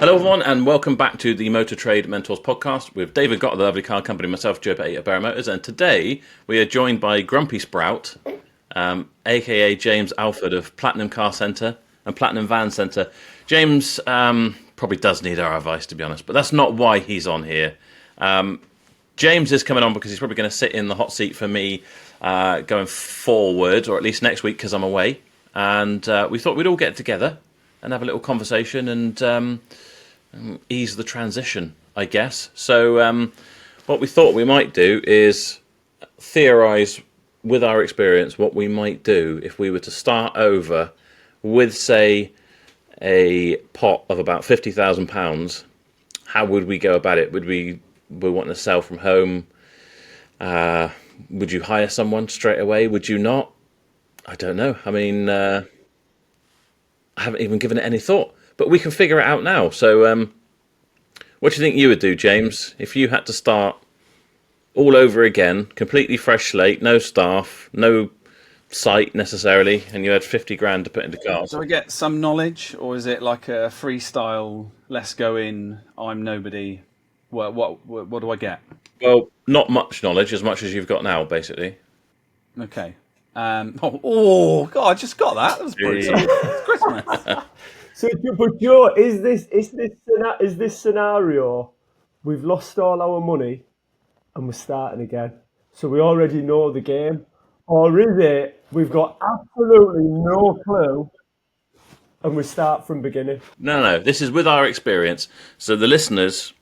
Hello everyone and welcome back to the Motor Trade Mentors podcast with David Gott of the Lovely Car Company, myself, Joe Petty at Barrow Motors, and today we are joined by Grumpy Sprout, aka James Alford of Platinum Car Centre and Platinum Van Centre. James probably does need our advice, to be honest, but that's not why he's on here. James is coming on because he's probably going to sit in the hot seat for me going forward, or at least next week because I'm away, and we thought we'd all get together and have a little conversation and ease the transition, I guess. So what we thought we might do is theorise with our experience what we might do if we were to start over with, say, a pot of about £50,000. How would we go about it? Would we want to sell from home? Would you hire someone straight away? Would you not? I don't know. I mean, I haven't even given it any thought, but we can figure it out now. So what do you think you would do, James, if you had to start all over again, completely fresh slate, no staff, no site necessarily, and you had 50 grand to put into cars? Do I get some knowledge, or is it like a freestyle, let's go in, I'm nobody? What do I get? Well, not much knowledge, as much as you've got now, basically. Okay. God, I just got that. That was brutal. It's Christmas. So, but Joe, is this scenario? We've lost all our money, and we're starting again. So we already know the game, or is it we've got absolutely no clue, and we start from beginning? No. This is with our experience. So the listeners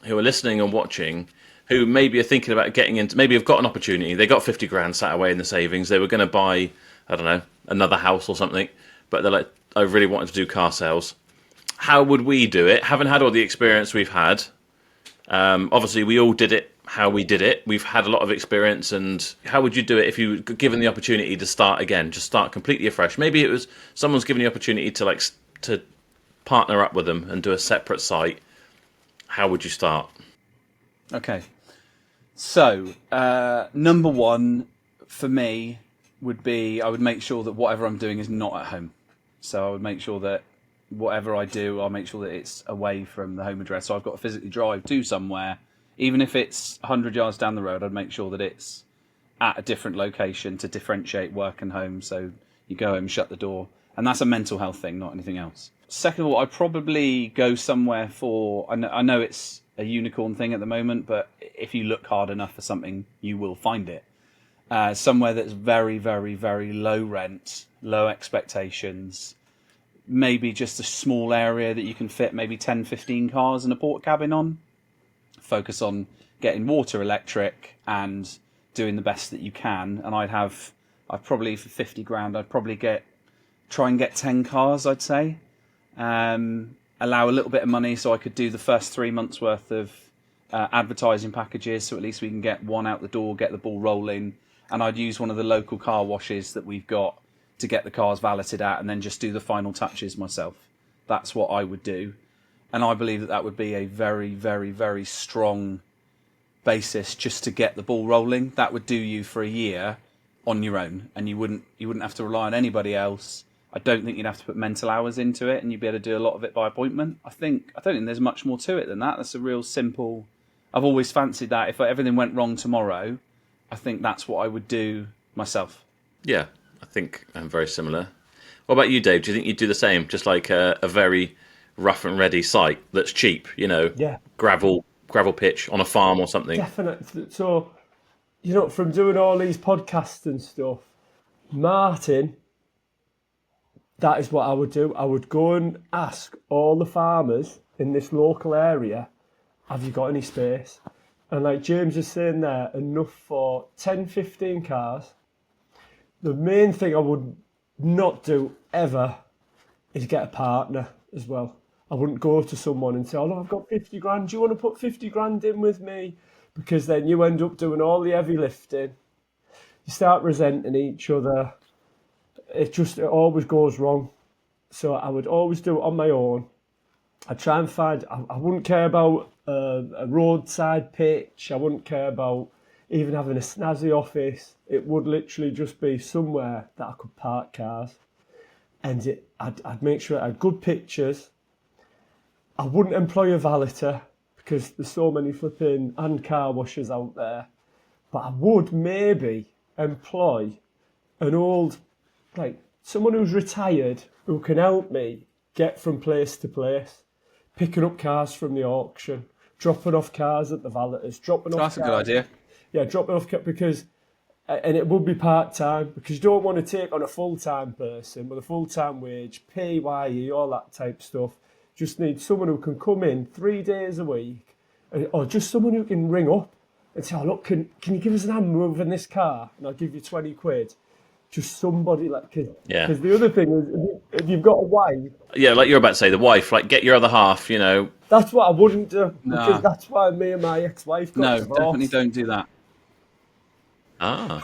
who are listening and watching, who maybe are thinking about getting into, maybe have got an opportunity, they got 50 grand sat away in the savings, they were going to buy, I don't know, another house or something, but they're like, I really wanted to do car sales. How would we do it? Haven't had all the experience we've had. Obviously, we all did it how we did it. We've had a lot of experience, and how would you do it if you were given the opportunity to start again, just start completely afresh? Maybe it was someone's given you the opportunity to partner up with them and do a separate site. How would you start? Okay. So, number one for me would be I would make sure that whatever I'm doing is not at home. So I would make sure that whatever I do, I'll make sure that it's away from the home address. So I've got to physically drive to somewhere. Even if it's 100 yards down the road, I'd make sure that it's at a different location to differentiate work and home. So you go home, shut the door. And that's a mental health thing, not anything else. Second of all, I'd probably go somewhere for, I know it's a unicorn thing at the moment, but if you look hard enough for something, you will find it. Somewhere that's very, very, very low rent, low expectations, maybe just a small area that you can fit maybe 10, 15 cars and a port cabin on. Focus on getting water, electric, and doing the best that you can. And I'd probably, for 50 grand, I'd probably try and get 10 cars, I'd say. Allow a little bit of money so I could do the first 3 months worth of advertising packages, so at least we can get one out the door, get the ball rolling. And I'd use one of the local car washes that we've got to get the cars valeted out, and then just do the final touches myself. That's what I would do. And I believe that would be a very, very, very strong basis just to get the ball rolling. That would do you for a year on your own, and you wouldn't have to rely on anybody else. I don't think you'd have to put mental hours into it, and you'd be able to do a lot of it by appointment. I don't think there's much more to it than that. That's a real simple. I've always fancied that. If everything went wrong tomorrow, I think that's what I would do myself. Yeah, I think I'm very similar. What about you, Dave? Do you think you'd do the same? Just like a very rough and ready site that's cheap, Yeah. gravel pitch on a farm or something? Definitely. So, from doing all these podcasts and stuff, Martin, that is what I would do. I would go and ask all the farmers in this local area, have you got any space? And like James is saying there, enough for 10, 15 cars. The main thing I would not do ever is get a partner as well. I wouldn't go to someone and say, oh, look, I've got 50 grand. Do you want to put 50 grand in with me? Because then you end up doing all the heavy lifting. You start resenting each other. It always goes wrong. So I would always do it on my own. I'd try and find, I wouldn't care about a roadside pitch. I wouldn't care about even having a snazzy office. It would literally just be somewhere that I could park cars. And I'd make sure it had good pictures. I wouldn't employ a valeter because there's so many flipping and car washers out there. But I would maybe employ an old, like someone who's retired who can help me get from place to place, picking up cars from the auction, dropping off cars at the valeters, dropping off. That's a good idea. Yeah, dropping off because, and it would be part time because you don't want to take on a full time person with a full time wage, PAYE, all that type stuff. Just need someone who can come in 3 days a week, or just someone who can ring up and say, "Oh look, can you give us an hand moving this car, and I'll give you 20 quid." Just somebody like, because the other thing is, if you've got a wife, Yeah, like you're about to say, the wife, like get your other half, you know. that's what I wouldn't do. Nah. Because that's why me and my ex-wife got No, divorced. definitely don't do that. Ah,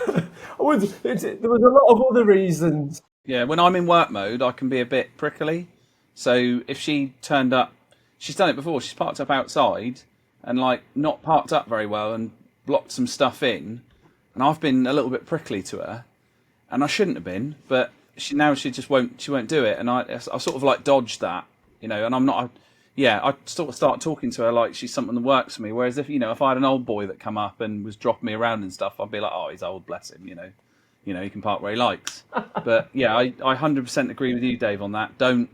There was a lot of other reasons. Yeah, when I'm in work mode, I can be a bit prickly. So if she turned up, she's done it before. She's parked up outside and like not parked up very well and blocked some stuff in, and I've been a little bit prickly to her, and I shouldn't have been. But she just won't. She won't do it, and I sort of like dodged that, you know. And I'm not. I sort of start talking to her like she's something that works for me. Whereas if I had an old boy that come up and was dropping me around and stuff, I'd be like, oh, he's old, bless him, you know, he can park where he likes. But yeah, I 100% agree with you, Dave, on that. Don't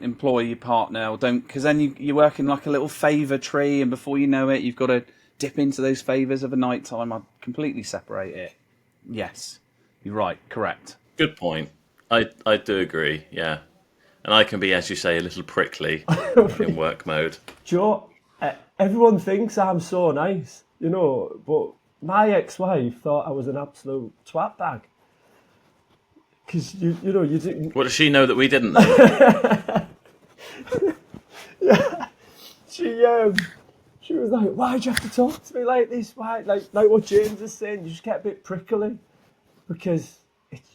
employ your partner, or don't, because then you're working like a little favour tree, and before you know it, you've got to dip into those favours of a night time. I completely separate it. Yes, you're right, correct. good point. I do agree, yeah. And I can be, as you say, a little prickly in work mode. Joe, everyone thinks I'm so nice, but my ex-wife thought I was an absolute twat bag. Because, you didn't... What does she know that we didn't know? Yeah. She was like, why'd you have to talk to me like this? Why? Like what James is saying, you just get a bit prickly. Because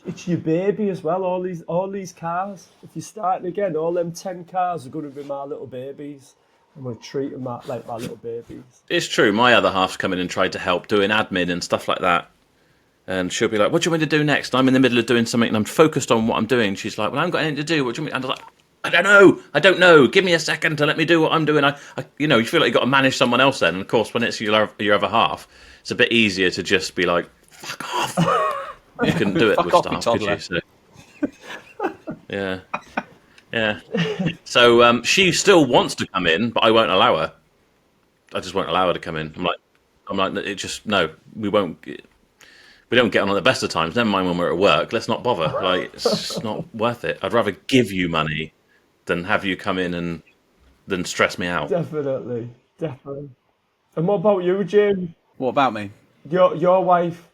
it's your baby as well, all these cars. If you're starting again, all them 10 cars are going to be my little babies. I'm going to treat them like my little babies. It's true. My other half's come in and tried to help doing admin and stuff like that. And she'll be like, what do you want me to do next? And I'm in the middle of doing something and I'm focused on what I'm doing. She's like, well, I haven't got anything to do. What do you want me? And I was like, I don't know. Give me a second to let me do what I'm doing. You feel like you've got to manage someone else then. And of course, when it's your other half, it's a bit easier to just be like, fuck off. You couldn't do it with staff, could you? So, yeah. So she still wants to come in, but I won't allow her. I just won't allow her to come in. I'm like, it just, no, we won't. We don't get on at the best of times. Never mind when we're at work. Let's not bother. Like, it's just not worth it. I'd rather give you money than have you come in and then stress me out. Definitely. And what about you, James? What about me? Your wife,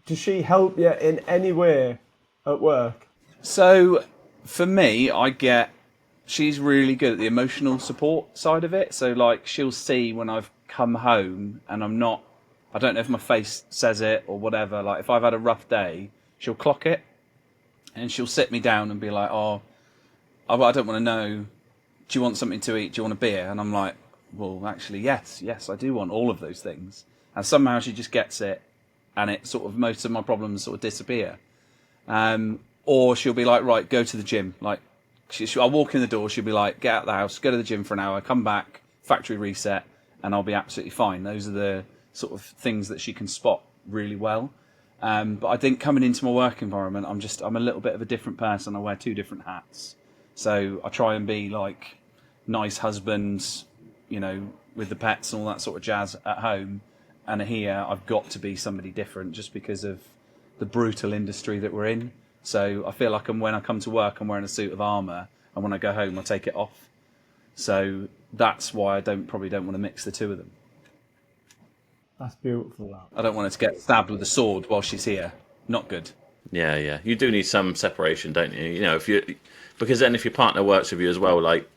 does she help you in any way at work? So, for me, she's really good at the emotional support side of it. So, like, she'll see when I've come home and I don't know if my face says it or whatever. Like, if I've had a rough day, she'll clock it and she'll sit me down and be like, oh, I don't want to know. Do you want something to eat? Do you want a beer? And I'm like, well, actually, yes, I do want all of those things. And somehow she just gets it, and it sort of, most of my problems sort of disappear. Or she'll be like, right, go to the gym. Like, I'll walk in the door, she'll be like, get out of the house, go to the gym for an hour, come back, factory reset, and I'll be absolutely fine. Those are the sort of things that she can spot really well. But I think coming into my work environment, I'm a little bit of a different person. I wear two different hats. So I try and be like nice husbands, with the pets and all that sort of jazz at home. And here I've got to be somebody different just because of the brutal industry that we're in. So I feel like when I come to work, I'm wearing a suit of armour, and when I go home, I take it off. So that's why I probably don't want to mix the two of them. That's beautiful. That. I don't want her to get stabbed with a sword while she's here. Not good. Yeah. You do need some separation, don't you? Because then if your partner works with you as well, like,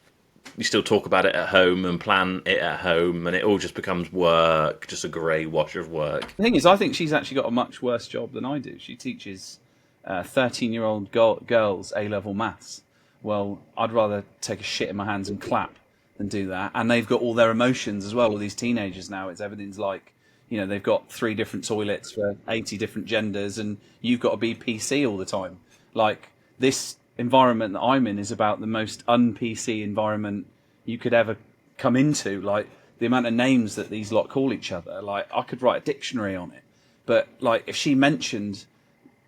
you still talk about it at home and plan it at home, and it all just becomes work, just a grey wash of work. The thing is, I think she's actually got a much worse job than I do. She teaches 13-year-old girls A-level maths. Well, I'd rather take a shit in my hands and clap than do that. And they've got all their emotions as well. All these teenagers now, everything's like, they've got 3 different toilets for 80 different genders, and you've got to be PC all the time. Like, this environment that I'm in is about the most un-PC environment you could ever come into, like the amount of names that these lot call each other. Like I could write a dictionary on it, but like if she mentioned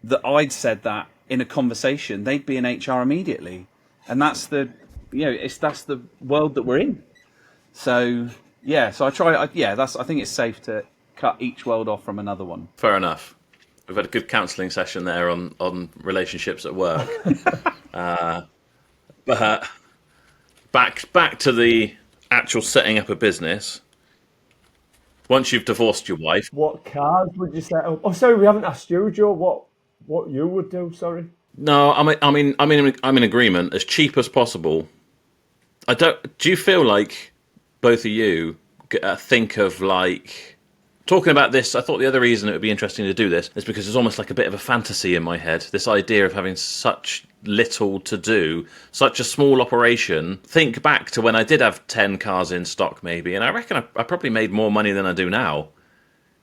that I'd said that in a conversation, they'd be in HR immediately, and that's the that's the world that we're in. So yeah, so I try. I think it's safe to cut each world off from another one. Fair enough. We've had a good counselling session there on relationships at work. But back to the actual setting up a business. Once you've divorced your wife, What cars would you set up? Oh, sorry, we haven't asked you, Joe. What you would do? Sorry. no, I'm in agreement. As cheap as possible. I don't. Do you feel like both of you think of like talking about this? I thought the other reason it would be interesting to do this is because it's almost like a bit of a fantasy in my head. This idea of having such little to do, such a small operation. Think back to when I did have 10 cars in stock, maybe, and I reckon I probably made more money than I do now.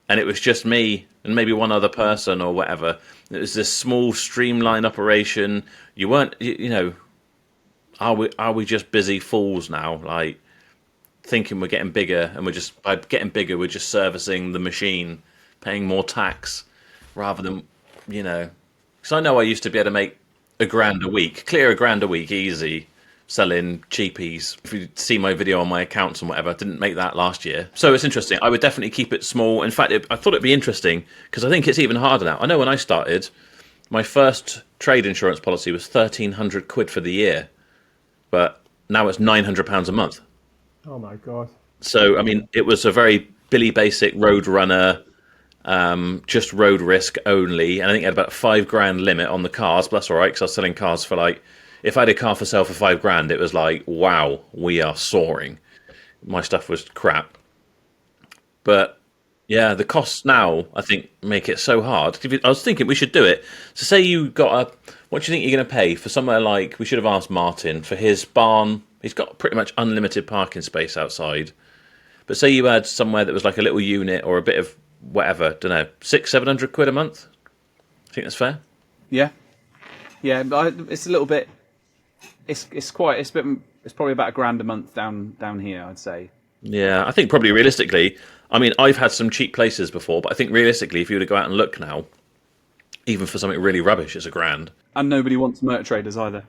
And it was just me and maybe one other person or whatever. It was this small, streamlined operation. You weren't, are we just busy fools now? Like thinking we're getting bigger, and by getting bigger, we're just servicing the machine, paying more tax, rather than, because I know I used to be able to make $1,000 a week, clear $1,000 a week, easy, selling cheapies. If you see my video on my accounts and whatever, I didn't make that last year. So it's interesting. I would definitely keep it small. In fact, I thought it'd be interesting because I think it's even harder now. I know when I started, my first trade insurance policy was £1,300 for the year, but now it's £900 a month. Oh my God. So, I mean, it was a very Billy Basic road runner, just road risk only. And I think it had about £5,000 limit on the cars, but that's all right because I was selling cars for like, if I had a car for sale for £5,000, it was like, wow, we are soaring. My stuff was crap. But yeah, the costs now, I think, make it so hard. I was thinking we should do it. So say you got what do you think you're going to pay for somewhere like, we should have asked Martin, for his barn. He's got pretty much unlimited parking space outside. But say you had somewhere that was like a little unit or a bit of whatever, don't know, £600-700 a month? I think that's fair. Yeah, but it's a little bit. It's probably about £1,000 a month down here, I'd say. Yeah, I think probably realistically, I mean, I've had some cheap places before, but I think realistically, if you were to go out and look now, even for something really rubbish, it's £1,000. And nobody wants motor traders either.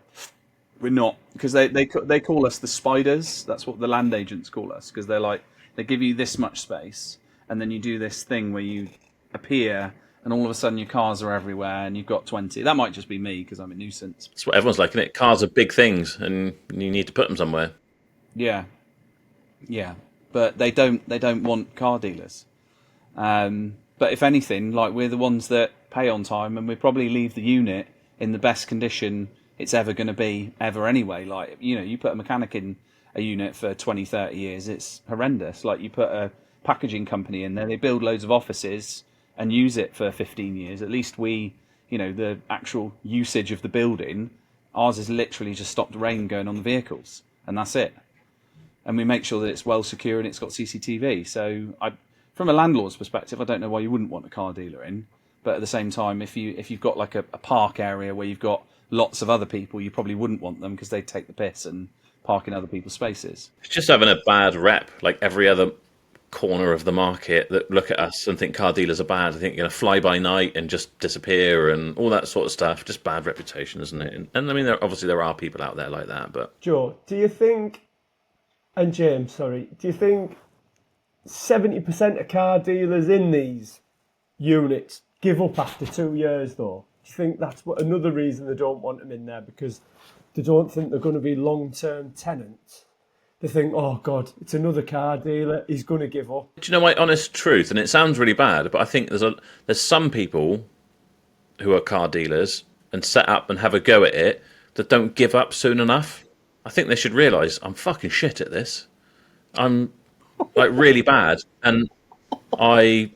We're not, because they call us the spiders. That's what the land agents call us, because they're like, they give you this much space, and then you do this thing where you appear, and all of a sudden your cars are everywhere, and you've got 20. That might just be me because I'm a nuisance. That's what everyone's like, isn't it? Cars are big things, and you need to put them somewhere. Yeah, but they don't want car dealers. But if anything, like we're the ones that pay on time, and we probably leave the unit in the best condition it's ever going to be ever anyway. Like, you put a mechanic in a unit for 20, 30 years, it's horrendous. Like you put a packaging company in there, they build loads of offices and use it for 15 years. At least we, the actual usage of the building, ours is literally just stopped rain going on the vehicles, and that's it. And we make sure that it's well secure and it's got CCTV. So from a landlord's perspective, I don't know why you wouldn't want a car dealer in. But at the same time, if you've got like a park area where you've got lots of other people, you probably wouldn't want them because they'd take the piss and park in other people's spaces. It's just having a bad rep, like every other corner of the market that look at us and think car dealers are bad. I think you're going to fly by night and just disappear and all that sort of stuff. Just bad reputation, isn't it? And I mean, there are people out there like that. But Joe, do you think, and James, sorry, do you think 70% of car dealers in these units give up after 2 years, though? Do you think that's another reason they don't want them in there? Because they don't think they're going to be long-term tenants. They think, oh, God, it's another car dealer. He's going to give up. do you know my honest truth? And it sounds really bad, but I think there's some people who are car dealers and set up and have a go at it that don't give up soon enough. I think they should realise I'm fucking shit at this. I'm like really bad, and I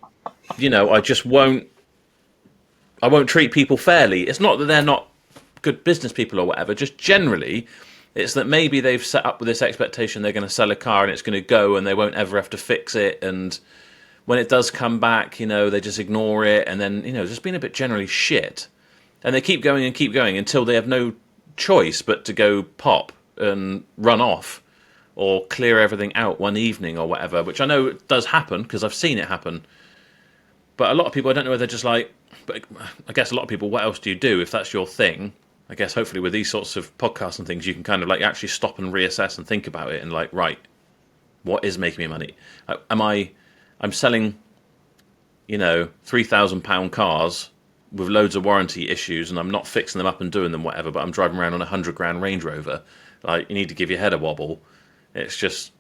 just won't treat people fairly. It's not that they're not good business people or whatever, just generally it's that maybe they've set up with this expectation they're going to sell a car and it's going to go and they won't ever have to fix it, and when it does come back, they just ignore it, and then just being a bit generally shit, and they keep going until they have no choice but to go pop and run off, or clear everything out one evening or whatever, which I know does happen because I've seen it happen. But a lot of people, I don't know whether they're just like, but I guess a lot of people, what else do you do if that's your thing? I guess hopefully with these sorts of podcasts and things, you can kind of like actually stop and reassess and think about it and like, right, what is making me money? I'm selling, £3,000 cars with loads of warranty issues, and I'm not fixing them up and doing them whatever, but I'm driving around on a £100,000 Range Rover. Like, you need to give your head a wobble. It's just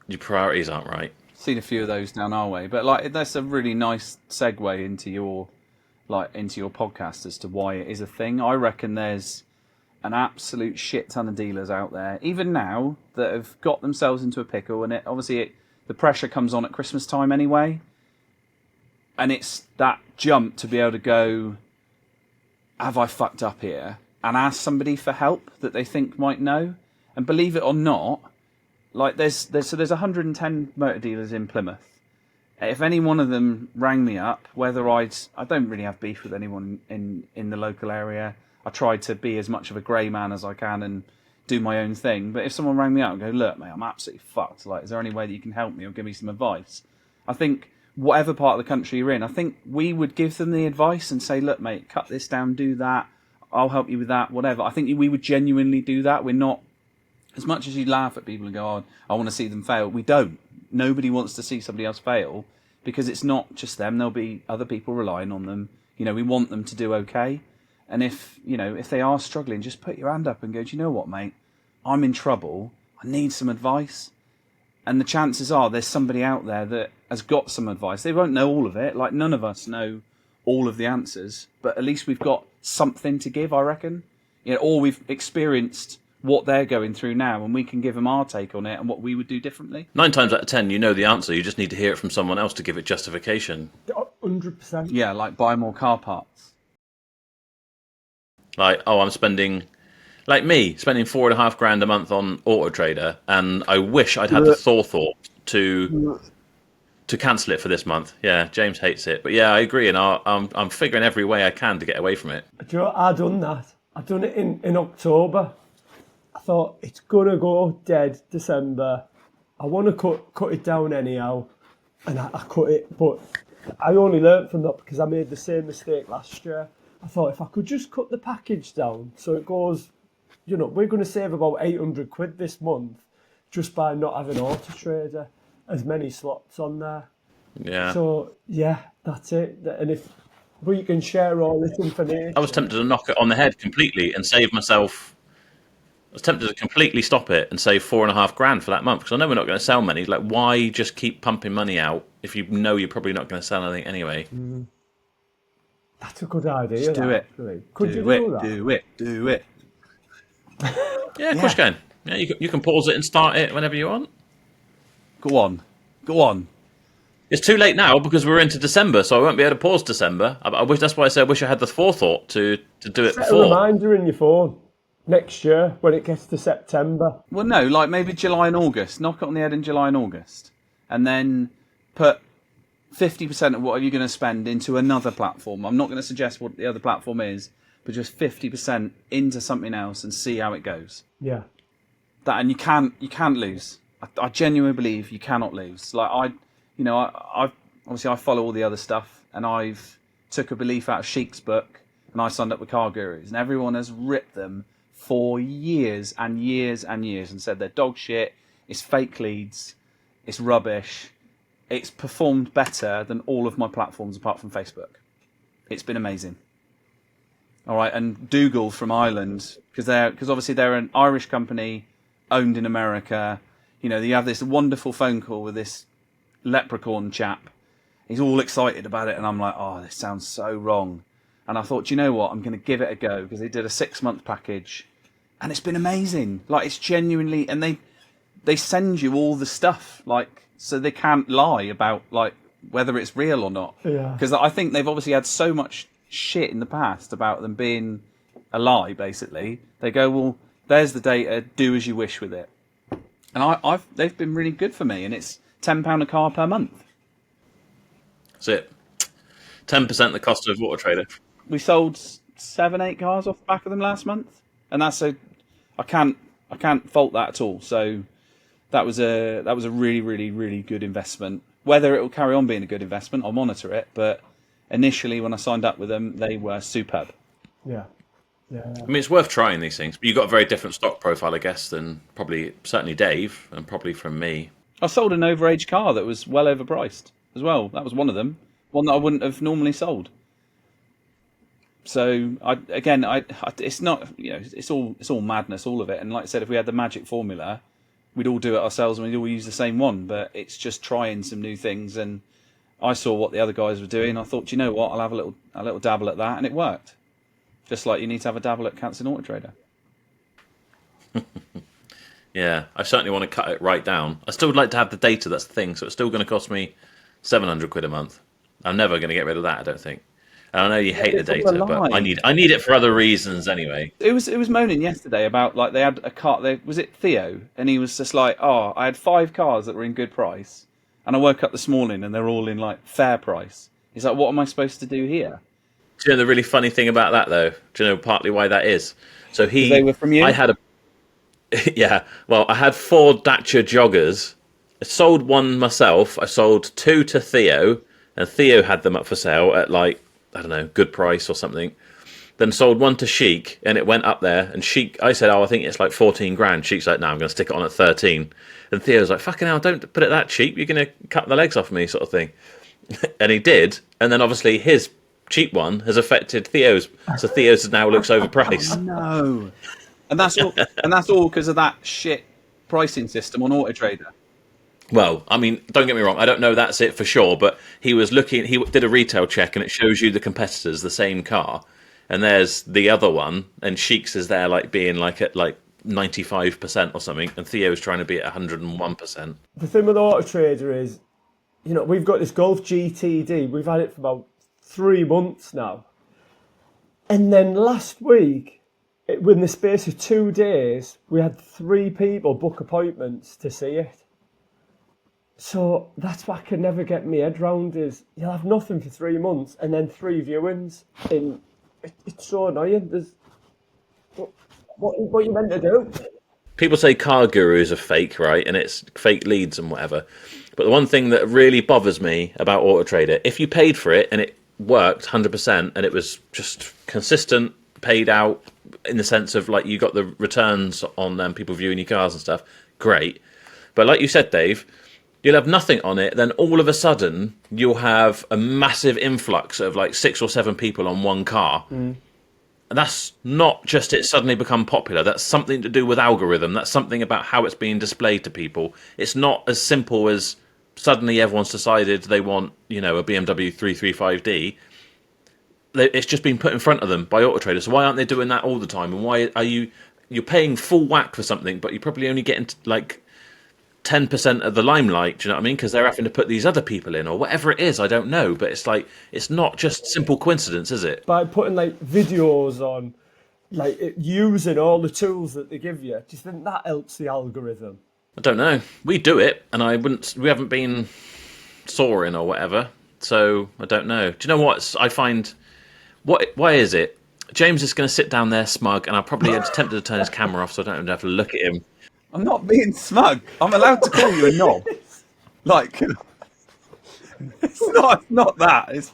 your priorities aren't right. Seen a few of those down our way, but like that's a really nice segue into your podcast as to why it is a thing. I reckon there's an absolute shit ton of dealers out there, even now, that have got themselves into a pickle, and the pressure comes on at Christmas time anyway, and it's that jump to be able to go, have I fucked up here, and ask somebody for help that they think might know. And believe it or not, like there's 110 motor dealers in Plymouth. If any one of them rang me up, I don't really have beef with anyone in the local area. I try to be as much of a grey man as I can and do my own thing. But if someone rang me up and go, look, mate, I'm absolutely fucked. Like, is there any way that you can help me or give me some advice? I think whatever part of the country you're in, I think we would give them the advice and say, look, mate, cut this down, do that. I'll help you with that, whatever. I think we would genuinely do that. We're not, as much as you laugh at people and go, oh, I want to see them fail. We don't. Nobody wants to see somebody else fail because it's not just them. There'll be other people relying on them. We want them to do okay. And if they are struggling, just put your hand up and go, do you know what, mate? I'm in trouble. I need some advice. And the chances are there's somebody out there that has got some advice. They won't know all of it. Like, none of us know all of the answers, but at least we've got something to give, I reckon. Or we've experienced what they're going through now, and we can give them our take on it and what we would do differently. 9 times out of 10, you know the answer. You just need to hear it from someone else to give it justification. 100%. Yeah, like buy more car parts. Like, I'm spending £4,500 a month on AutoTrader, and I wish I'd had the forethought to cancel it for this month. Yeah, James hates it, but yeah, I agree, and I'm figuring every way I can to get away from it. Do you know, I done that. I done it in October. I thought it's gonna go dead December. I want to cut it down anyhow, and I cut it. But I only learnt from that because I made the same mistake last year. I thought if I could just cut the package down so it goes, we're going to save about £800 this month just by not having AutoTrader as many slots on there. Yeah. So yeah, that's it. And if we can share all this information, I was tempted to knock it on the head completely and save myself. I was tempted to completely stop it and save £4,500 for that month because I know we're not going to sell many. Like, why just keep pumping money out if you know you're probably not going to sell anything anyway? That's a good idea. Just do it. Actually. Could you do that? Do it. Yeah, of course you can. Yeah, you can pause it and start it whenever you want. Go on. It's too late now because we're into December, so I won't be able to pause December. I wish that's why I said I wish I had the forethought to do it Set before. a reminder in your phone next year when it gets to September. Well, no, like maybe July and August. Knock it on the head in July and August, and then put 50% of what you're going to spend into another platform. I'm not going to suggest what the other platform is, but just 50% into something else and see how it goes. Yeah. And you can't lose. I genuinely believe you cannot lose. Like I obviously I follow all the other stuff, and I've took a belief out of Sheik's book, and I signed up with Car Gurus, and everyone has ripped them for years and years and years and said they're dog shit, it's fake leads, it's rubbish. It's performed better than all of my platforms apart from Facebook. It's been amazing. All right, and Dougal from Ireland, because obviously they're an Irish company owned in America. You have this wonderful phone call with this leprechaun chap. He's all excited about it, and I'm like, oh, this sounds so wrong. And I thought, you know what, I'm going to give it a go, because they did a 6-month package, and it's been amazing. Like, it's genuinely, and they send you all the stuff, like, so they can't lie about like whether it's real or not. Yeah. Because I think they've obviously had so much shit in the past about them being a lie. Basically, they go, well, there's the data. Do as you wish with it. And they've been really good for me, and it's £10 a car per month. That's it. 10% the cost of AutoTrader. We sold 7-8 cars off the back of them last month, and I can't I can't fault that at all. So that was a really, really, really good investment. Whether it will carry on being a good investment, I'll monitor it. But initially, when I signed up with them, they were superb. Yeah. Yeah. I mean, it's worth trying these things. But you've got a very different stock profile, I guess, than certainly Dave, and probably from me. I sold an overage car that was well overpriced as well. That was one of them. One that I wouldn't have normally sold. So it's not, it's all madness, all of it. And like I said, if we had the magic formula, we'd all do it ourselves and we'd all use the same one. But it's just trying some new things. And I saw what the other guys were doing. I thought, you know what, I'll have a little dabble at that, and it worked. Just like you need to have a dabble at Motors and AutoTrader. Yeah, I certainly want to cut it right down. I still would like to have the data. That's the thing. So it's still going to cost me £700 a month. I'm never going to get rid of that, I don't think. And I know you hate the data, but I need it for other reasons anyway. It was moaning yesterday about, like, they had a car. Was it Theo? And he was just like, "Oh, I had 5 cars that were in good price, and I woke up this morning and they're all in like fair price." He's like, "What am I supposed to do here?" Do you know the really funny thing about that, though? Do you know partly why that is? So They were from you. I had yeah. Well, I had 4 Dacia joggers. I sold one myself. I sold 2 to Theo, and Theo had them up for sale at, like, I don't know, good price or something. Then sold one to Sheik, and it went up there. And Sheik, I said, "Oh, I think it's like 14 grand." Sheik's like, "No, I'm going to stick it on at 13." And Theo's like, "Fucking hell, don't put it that cheap. You're going to cut the legs off me," sort of thing. And he did. And then obviously his cheap one has affected Theo's, so Theo's now looks overpriced. No, and that's all. And that's all because of that shit pricing system on AutoTrader. Well, I mean, don't get me wrong. I don't know that's it for sure, but he was looking. He did a retail check, and it shows you the competitors, the same car, and there's the other one, and Sheik's is there, like being like at like 95% or something, and Theo's trying to be at 101%. The thing with AutoTrader is, we've got this Golf GTD. We've had it for about 3 months now, and then last week, within the space of 2 days, we had 3 people book appointments to see it. So that's what I can never get my head round, is you'll have nothing for 3 months and then 3 viewings. It's so annoying. What are you meant to do? People say car gurus are fake, right? And it's fake leads and whatever. But the one thing that really bothers me about AutoTrader, if you paid for it and it worked 100% and it was just consistent, paid out in the sense of, like, you got the returns on them, people viewing your cars and stuff, great. But like you said, Dave, you'll have nothing on it, then all of a sudden you'll have a massive influx of like 6 or 7 people on one car. And that's not just it suddenly become popular. That's something to do with algorithm. That's something about how it's being displayed to people. It's not as simple as suddenly everyone's decided they want, a BMW 335D. It's just been put in front of them by AutoTrader. So why aren't they doing that all the time? And why are you're paying full whack for something, but you're probably only getting like 10% of the limelight, do you know what I mean? Because they're having to put these other people in, or whatever it is, I don't know. But it's like, it's not just simple coincidence, is it? By putting like videos on, like using all the tools that they give you, do you think that helps the algorithm? I don't know. We do it, and we haven't been soaring or whatever, so I don't know. Do you know what I find? Why is it? James is going to sit down there smug, and I'll probably be tempted to turn his camera off so I don't have to look at him. I'm not being smug. I'm allowed to call you a knob. Like, it's not that. It's,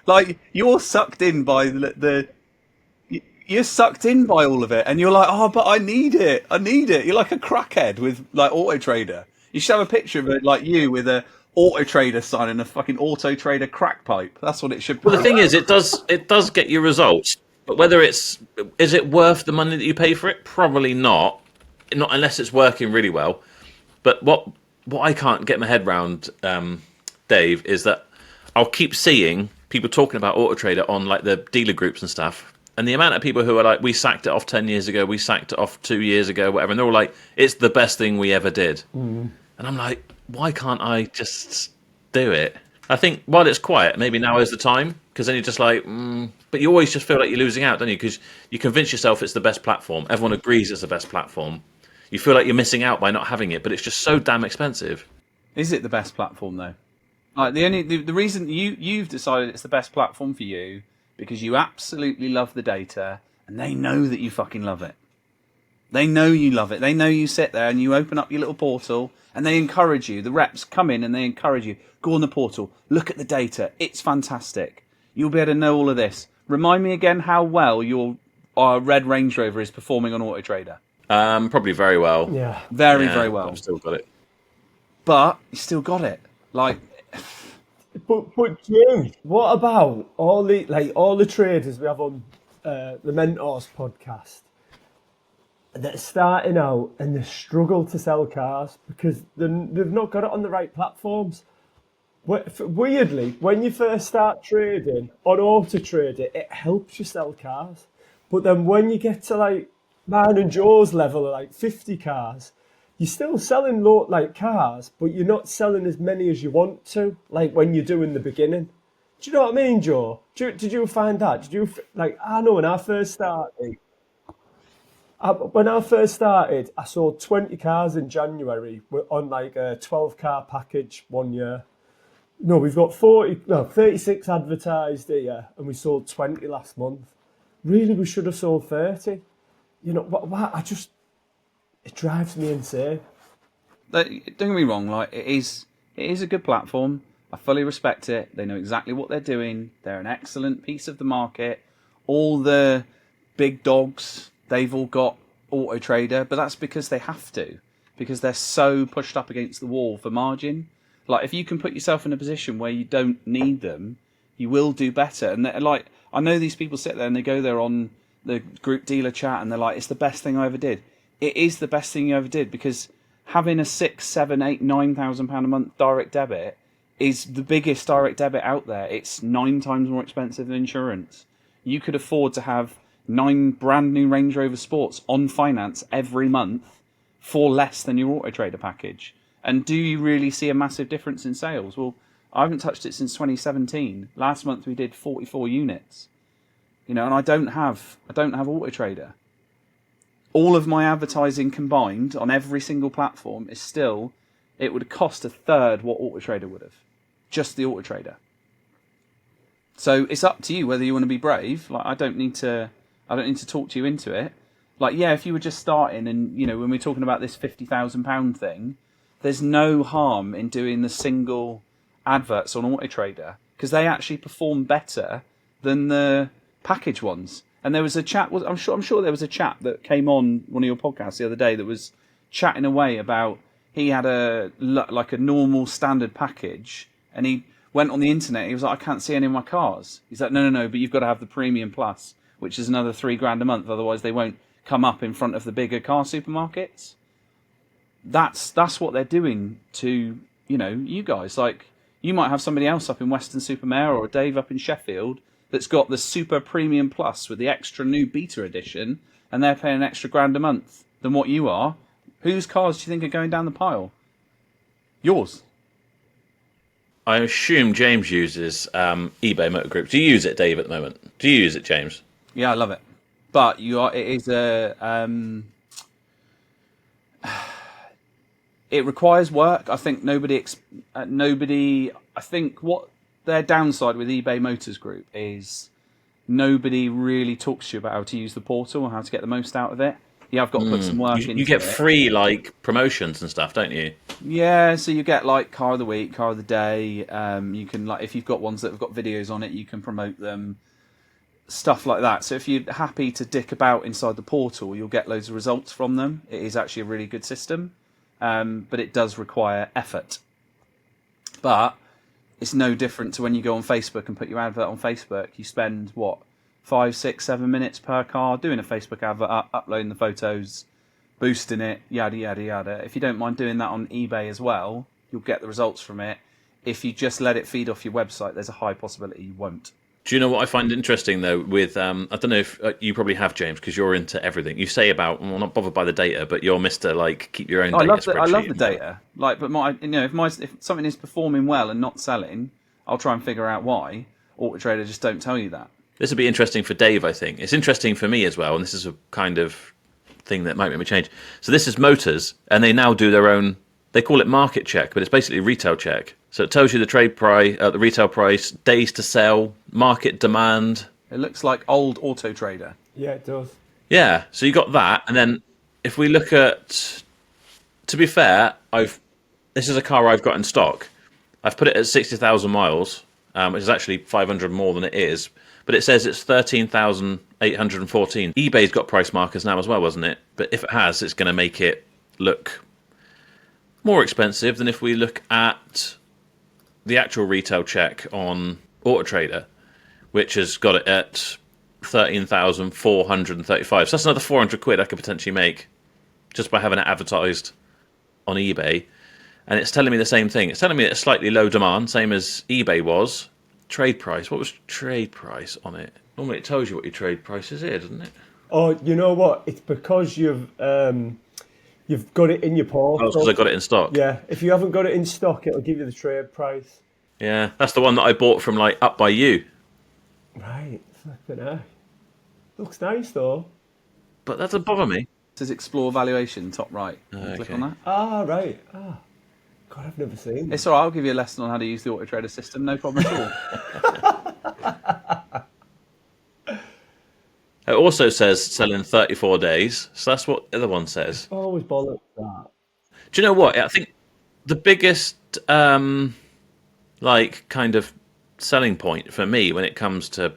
like, you're sucked in by you're sucked in by all of it, and you're like, "Oh, but I need it. You're like a crackhead with like AutoTrader. You should have a picture of it, like you with a AutoTrader sign and a fucking AutoTrader crack pipe. That's what it should be. Well, the thing is, it does get you results, but whether is it worth the money that you pay for it? Probably not. Not unless it's working really well. But what I can't get my head round, Dave, is that I'll keep seeing people talking about AutoTrader on like the dealer groups and stuff, and the amount of people who are like, "We sacked it off 10 years ago, we sacked it off 2 years ago, whatever," and they're all like, "It's the best thing we ever did." And I'm like, why can't I just do it? I think while it's quiet, maybe now is the time, because then you're just like, but you always just feel like you're losing out, don't you? Because you convince yourself it's the best platform. Everyone agrees it's the best platform. You feel like you're missing out by not having it, but it's just so damn expensive. Is it the best platform though? Like the reason you've decided it's the best platform for you because you absolutely love the data and they know that you fucking love it. They know you love it. They know you sit there and you open up your little portal and they encourage you. The reps come in and they encourage you. Go on the portal. Look at the data. It's fantastic. You'll be able to know all of this. Remind me again how well your red Range Rover is performing on AutoTrader. Probably very well. Yeah. Very well. I've still got it. But you still got it. Like, But James, what about all the traders we have on the Mentors podcast that are starting out and they struggle to sell cars because they've not got it on the right platforms? Weirdly, when you first start trading on AutoTrader, it helps you sell cars. But then when you get to like mine and Joe's level of like 50 cars, you're still selling cars, but you're not selling as many as you want to, like when you do in the beginning. Do you know what I mean, Joe? Did you find that? I know when I first started, I sold 20 cars in January on like a 12-car package one year. No, we've got 36 advertised here, and we sold 20 last month. Really, we should have sold 30. You know, what it drives me insane. don't get me wrong, like it is a good platform. I fully respect it. They know exactly what they're doing. They're an excellent piece of the market. All the big dogs, they've all got AutoTrader, but that's because they have to, because they're so pushed up against the wall for margin. Like, if you can put yourself in a position where you don't need them, you will do better. And like, I know these people sit there and they go there on the group dealer chat and they're like, it's the best thing I ever did. It is the best thing you ever did, because having a £6,000, £7,000, £8,000, £9,000 a month direct debit is the biggest direct debit out there. It's 9 times more expensive than insurance. You could afford to have 9 brand new Range Rover Sports on finance every month for less than your AutoTrader package. And do you really see a massive difference in sales? Well, I haven't touched it since 2017. Last month we did 44 units. You know, and I don't have AutoTrader. All of my advertising combined on every single platform is still, it would cost a third what AutoTrader would have. Just the AutoTrader. So it's up to you whether you want to be brave. Like, I don't need to talk to you into it. Like, yeah, if you were just starting and, you know, when we're talking about this £50,000 thing, there's no harm in doing the single adverts on AutoTrader, because they actually perform better than the package ones. And there was a chat, I'm sure there was a chap that came on one of your podcasts the other day that was chatting away about, he had a normal standard package, and he went on the internet, he was like, I can't see any of my cars. He's like, no, but you've got to have the Premium Plus, which is another £3,000 a month, otherwise they won't come up in front of the bigger car supermarkets. That's what they're doing to, you know, you guys. Like, you might have somebody else up in Weston-super-Mare or Dave up in Sheffield that's got the Super Premium Plus with the extra new beta edition, and they're paying an extra £1,000 a month than what you are. Whose cars do you think are going down the pile? Yours. I assume James uses eBay Motor Group. Do you use it, Dave, at the moment? Do you use it, James? Yeah, I love it. But it is a it requires work. I think I think what their downside with eBay Motors Group is nobody really talks to you about how to use the portal and how to get the most out of it. Yeah, I've got to put some work into it. You get free promotions and stuff, don't you? Yeah, so you get like car of the week, car of the day. You can, if you've got ones that have got videos on it, you can promote them, stuff like that. So if you're happy to dick about inside the portal, you'll get loads of results from them. It is actually a really good system, but it does require effort. But it's no different to when you go on Facebook and put your advert on Facebook. You spend 5, 6, 7 minutes per car doing a Facebook advert, uploading the photos, boosting it, yada, yada, yada. If you don't mind doing that on eBay as well, you'll get the results from it. If you just let it feed off your website, there's a high possibility you won't. Do you know what I find interesting, though, with, I don't know if you probably have, James, because you're into everything. You say about, well, not bothered by the data, but you're Mr. keep your own data spreadsheet. I love the data. But if something is performing well and not selling, I'll try and figure out why. AutoTrader just don't tell you that. This will be interesting for Dave, I think. It's interesting for me as well, and this is a kind of thing that might make me change. So this is Motors, and they now do their own, they call it market check, but it's basically retail check. So it tells you the trade price, the retail price, days to sell, market demand. It looks like old AutoTrader. Yeah, it does. Yeah, so you got that, and then if we look at, to be fair, this is a car I've got in stock. I've put it at 60,000 miles, which is actually 500 more than it is. But it says it's 13,814. eBay's got price markers now as well, wasn't it? But if it has, it's going to make it look more expensive than if we look at the actual retail check on AutoTrader, which has got it at 13,435. So that's another 400 quid I could potentially make just by having it advertised on eBay. And it's telling me the same thing. It's telling me it's slightly low demand, same as eBay was. Trade price. What was trade price on it? Normally it tells you what your trade price is here, doesn't it? Oh, you know what? It's because you've got it in your portal. Oh, it's because I got it in stock. Yeah, if you haven't got it in stock, it'll give you the trade price. Yeah, that's the one that I bought from like Up By You. Right, flipping heck. Looks nice though. But that doesn't bother me. It says explore valuation, top right. Click on that. Ah, right. Ah, God, I've never seen. It's all right. I'll give you a lesson on how to use the AutoTrader system. No problem at all. It also says sell in 34 days. So that's what the other one says. Always bollocks that. Do you know what? I think the biggest like kind of selling point for me when it comes to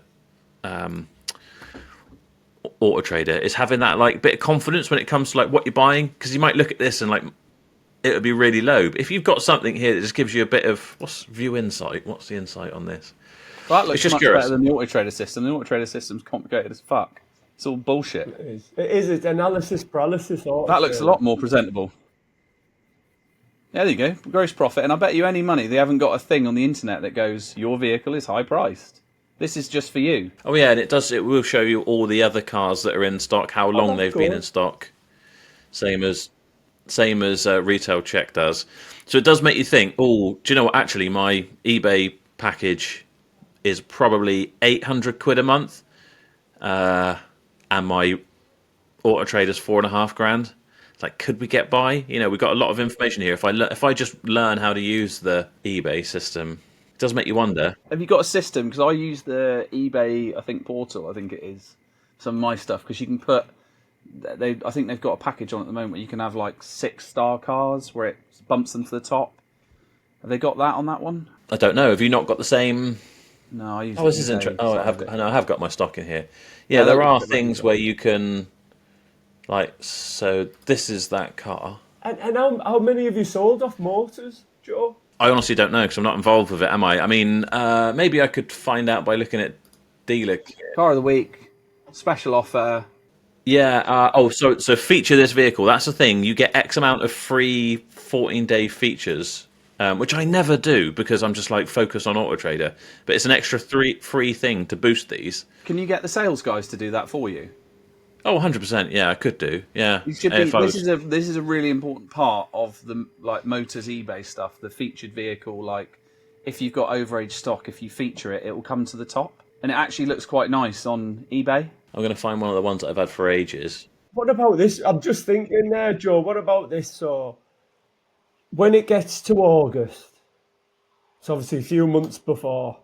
AutoTrader is having that like bit of confidence when it comes to like what you're buying, because you might look at this and like it would be really low. But if you've got something here that just gives you a bit of what's view insight, what's the insight on this? Well, that looks just much curious. better than the AutoTrader system. The AutoTrader system's complicated as fuck. It's all bullshit. It is. It is. It's analysis paralysis. That looks a lot more presentable. Yeah, there you go. Gross profit. And I bet you any money they haven't got a thing on the internet that goes, your vehicle is high priced. This is just for you. Oh yeah, and it will show you all the other cars that are in stock, how long they've been in stock. Same as retail check does. So it does make you think, oh, do you know what, actually my eBay package is probably 800 quid a month. And my AutoTrader's $4,500. It's like, could we get by? You know, we've got a lot of information here. If I just learn how to use the eBay system, it does make you wonder. Have you got a system? Because I use the eBay, I think portal. I think it is some of my stuff, because you can put. I think they've got a package on at the moment where you can have like 6-star cars where it bumps them to the top. Have they got that on that one? I don't know. Have you not got the same? No, I use. Oh, this is interesting. Oh, I have got my stock in here. Yeah, Yeah, there that are looks things good. where you can, like, so this is that car. And how many have you sold off Motors, Joe? I honestly don't know because I'm not involved with it, am I? I mean, maybe I could find out by looking at dealer. Car of the week, special offer. Yeah. So feature this vehicle. That's the thing. You get X amount of free 14-day features, which I never do because I'm just like focused on AutoTrader. But it's an extra free thing to boost these. Can you get the sales guys to do that for you? Oh, 100%. Yeah, I could do. Yeah. You should be, this is a really important part of the like Motors eBay stuff. The featured vehicle, like if you've got overage stock, if you feature it, it will come to the top, and it actually looks quite nice on eBay. I'm going to find one of the ones that I've had for ages. What about this? I'm just thinking there, Joe. What about this? So, when it gets to August, it's obviously a few months before,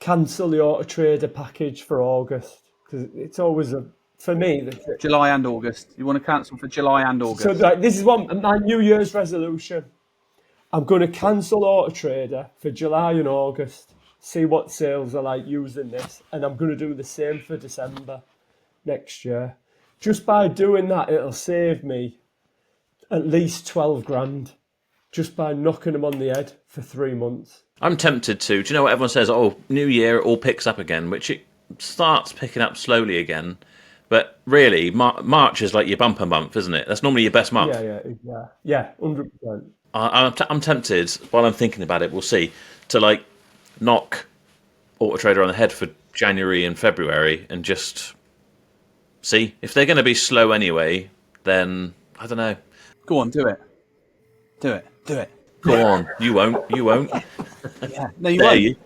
cancel the AutoTrader package for August because it's always for me. July and August. You want to cancel for July and August. So, like, this is my New Year's resolution. I'm going to cancel AutoTrader for July and August. See what sales are like using this, and I'm going to do the same for December next year. Just by doing that, it'll save me at least 12 grand just by knocking them on the head for 3 months. I'm tempted to. Do you know what everyone says? Oh, New Year, it all picks up again, which it starts picking up slowly again. But really, March is like your bumper month, isn't it? That's normally your best month. Yeah, 100%. I'm tempted, while I'm thinking about it, we'll see, to like knock AutoTrader on the head for January and February and just see. If they're going to be slow anyway, then I don't know. Go on, do it. Do it. Do it. Go on. You won't. Yeah. No, you Dare won't. you?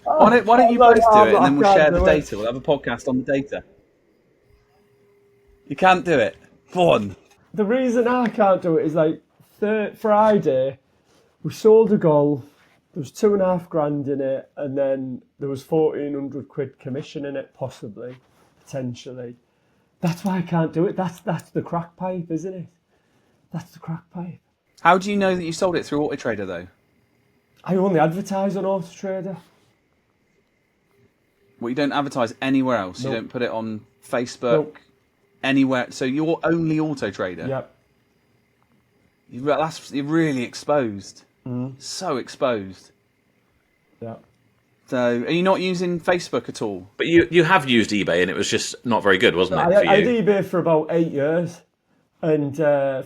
Why don't you both do it and then we'll share the data. We'll have a podcast on the data. You can't do it. Go on. The reason I can't do it is like Friday, we sold a Golf. There was 2.5 grand in it, and then there was 1,400 quid commission in it, possibly, potentially. That's why I can't do it. That's the crack pipe, isn't it? That's the crack pipe. How do you know that you sold it through AutoTrader though? I only advertise on AutoTrader. Well, you don't advertise anywhere else. Nope. You don't put it on Facebook, Nope. anywhere. So you're only AutoTrader. Yep. You're really exposed. So exposed. Yeah. So, are you not using Facebook at all? But you have used eBay, and it was just not very good, wasn't it, for I had you? eBay for about 8 years. And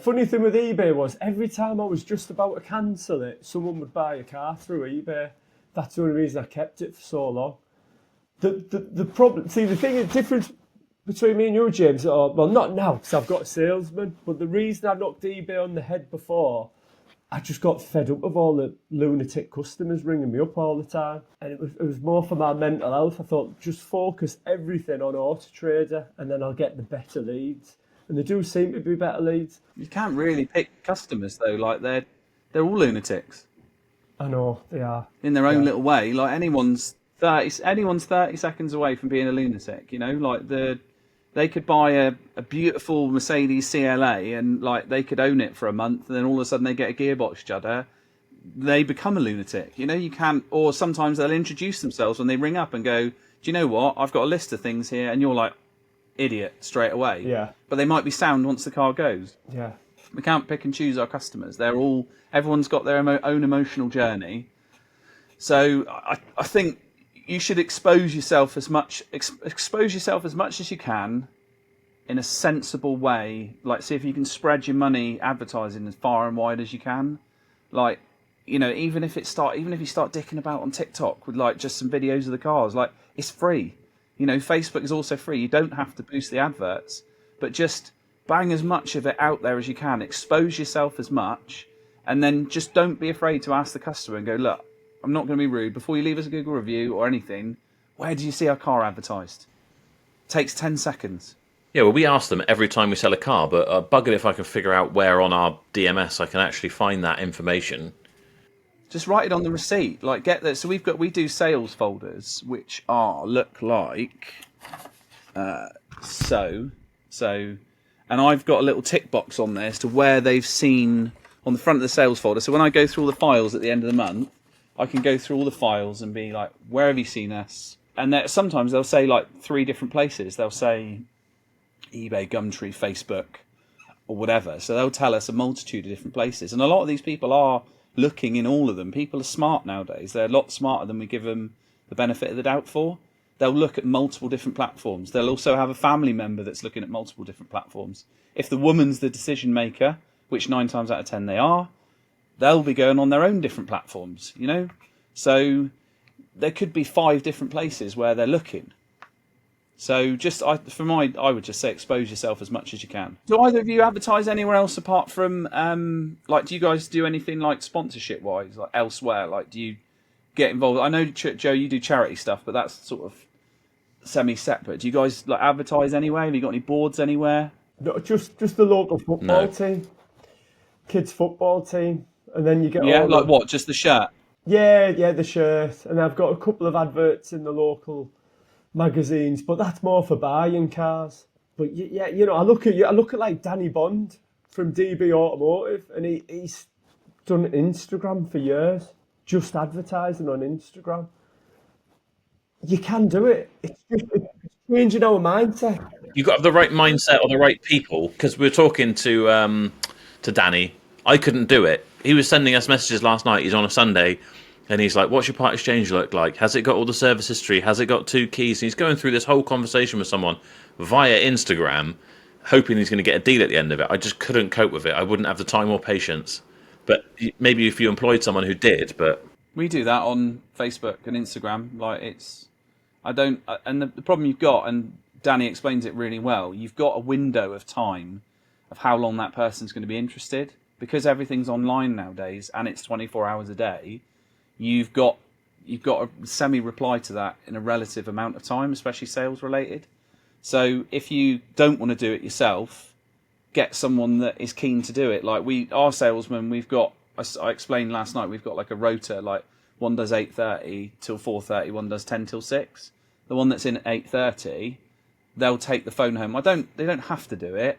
funny thing with eBay was every time I was just about to cancel it, someone would buy a car through eBay. That's the only reason I kept it for so long. The problem, see, the difference between me and you, James, well, not now because I've got a salesman, but the reason I knocked eBay on the head before, I just got fed up of all the lunatic customers ringing me up all the time. And it was more for my mental health. I thought, just focus everything on AutoTrader and then I'll get the better leads. And they do seem to be better leads. You can't really pick customers though. Like they're all lunatics I know, they are. in their own little way. Like anyone's 30 seconds away from being a lunatic. You know, like they could buy a beautiful Mercedes CLA and like they could own it for a month, and then all of a sudden they get a gearbox judder. They become a lunatic. You know, you can't. Or sometimes they'll introduce themselves when they ring up and go, "Do you know what? I've got a list of things here," and you're like, "Idiot," straight away. Yeah. But they might be sound once the car goes. Yeah. We can't pick and choose our customers. Everyone's got their own emotional journey. So I think you should expose yourself as much as you can in a sensible way. Like, see if you can spread your money advertising as far and wide as you can. Like, you know, even if you start dicking about on TikTok with like just some videos of the cars, like it's free. You know, Facebook is also free. You don't have to boost the adverts, but just bang as much of it out there as you can. Expose yourself as much, and then just don't be afraid to ask the customer and go, look, I'm not going to be rude. Before you leave us a Google review or anything, where do you see our car advertised? Takes 10 seconds. Yeah, well, we ask them every time we sell a car, but bugger if I can figure out where on our DMS I can actually find that information. Just write it on the receipt. Like, get that. So we do sales folders, which look like so, and I've got a little tick box on there as to where they've seen on the front of the sales folder. So when I go through all the files at the end of the month, I can go through all the files and be like, where have you seen us? And sometimes they'll say like 3 different places. They'll say eBay, Gumtree, Facebook, or whatever. So they'll tell us a multitude of different places. And a lot of these people are looking in all of them. People are smart nowadays. They're a lot smarter than we give them the benefit of the doubt for. They'll look at multiple different platforms. They'll also have a family member that's looking at multiple different platforms. If the woman's the decision maker, which 9 times out of 10 they are, they'll be going on their own different platforms, you know? So there could be 5 different places where they're looking. So I would just say expose yourself as much as you can. Do either of you advertise anywhere else apart from, do you guys do anything like sponsorship-wise, like elsewhere? Like, do you get involved? I know, Joe, you do charity stuff, but that's sort of semi-separate. Do you guys like advertise anywhere? Have you got any boards anywhere? No, just the local football team, kids football team, and then you get what? Just the shirt? Yeah, the shirt, and I've got a couple of adverts in the local magazines, but that's more for buying cars. But yeah, you know, I look at like Danny Bond from DB Automotive, and he's done Instagram for years, just advertising on Instagram. You can do it. It's changing our mindset. You've got to have the right mindset or the right people, because we were talking to Danny. I couldn't do it. He was sending us messages last night. He's on a Sunday, and he's like, what's your part exchange look like? Has it got all the service history? Has it got 2 keys? And he's going through this whole conversation with someone via Instagram, hoping he's going to get a deal at the end of it. I just couldn't cope with it. I wouldn't have the time or patience. But maybe if you employed someone who did, but... We do that on Facebook and Instagram. Like, and the problem you've got, and Danny explains it really well, you've got a window of time of how long that person's going to be interested. Because everything's online nowadays and it's 24 hours a day, you've got a semi-reply to that in a relative amount of time, especially sales related. So if you don't want to do it yourself, get someone that is keen to do it. Like our salesman, I explained last night, we've got like a rota, like one does 8:30 till 4:30, one does 10 till 6. The one that's in at 8:30, they'll take the phone home. They don't have to do it,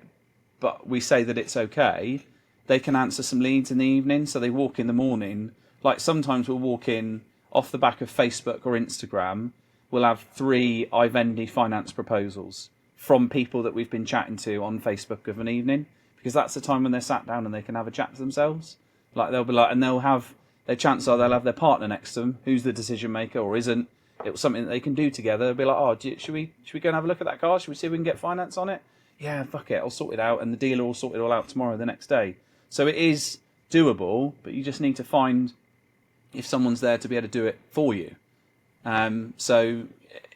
but we say that it's okay. They can answer some leads in the evening, so they walk in the morning. Like sometimes we'll walk in off the back of Facebook or Instagram. We'll have 3 iVendi finance proposals from people that we've been chatting to on Facebook of an evening, because that's the time when they're sat down and they can have a chat to themselves. Like they'll be like, and they'll have their chances are they'll have their partner next to them, who's the decision maker or isn't. It was something that they can do together. They'll be like, oh, should we go and have a look at that car? Should we see if we can get finance on it? Yeah, fuck it, I'll sort it out, and the dealer will sort it all out tomorrow, the next day. So it is doable, but you just need to find if someone's there to be able to do it for you. So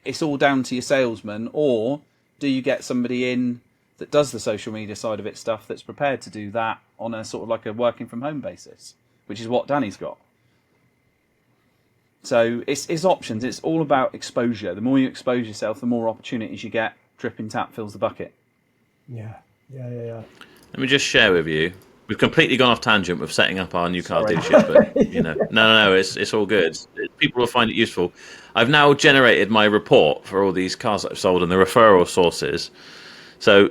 it's all down to your salesman, or do you get somebody in that does the social media side of it stuff that's prepared to do that on a sort of like a working from home basis, which is what Danny's got. So it's options. It's all about exposure. The more you expose yourself, the more opportunities you get. Dripping tap fills the bucket. Yeah. Let me just share with you. We've completely gone off tangent with setting up our new car dealership, but no, it's all good. People will find it useful. I've now generated my report for all these cars that I've sold and the referral sources. So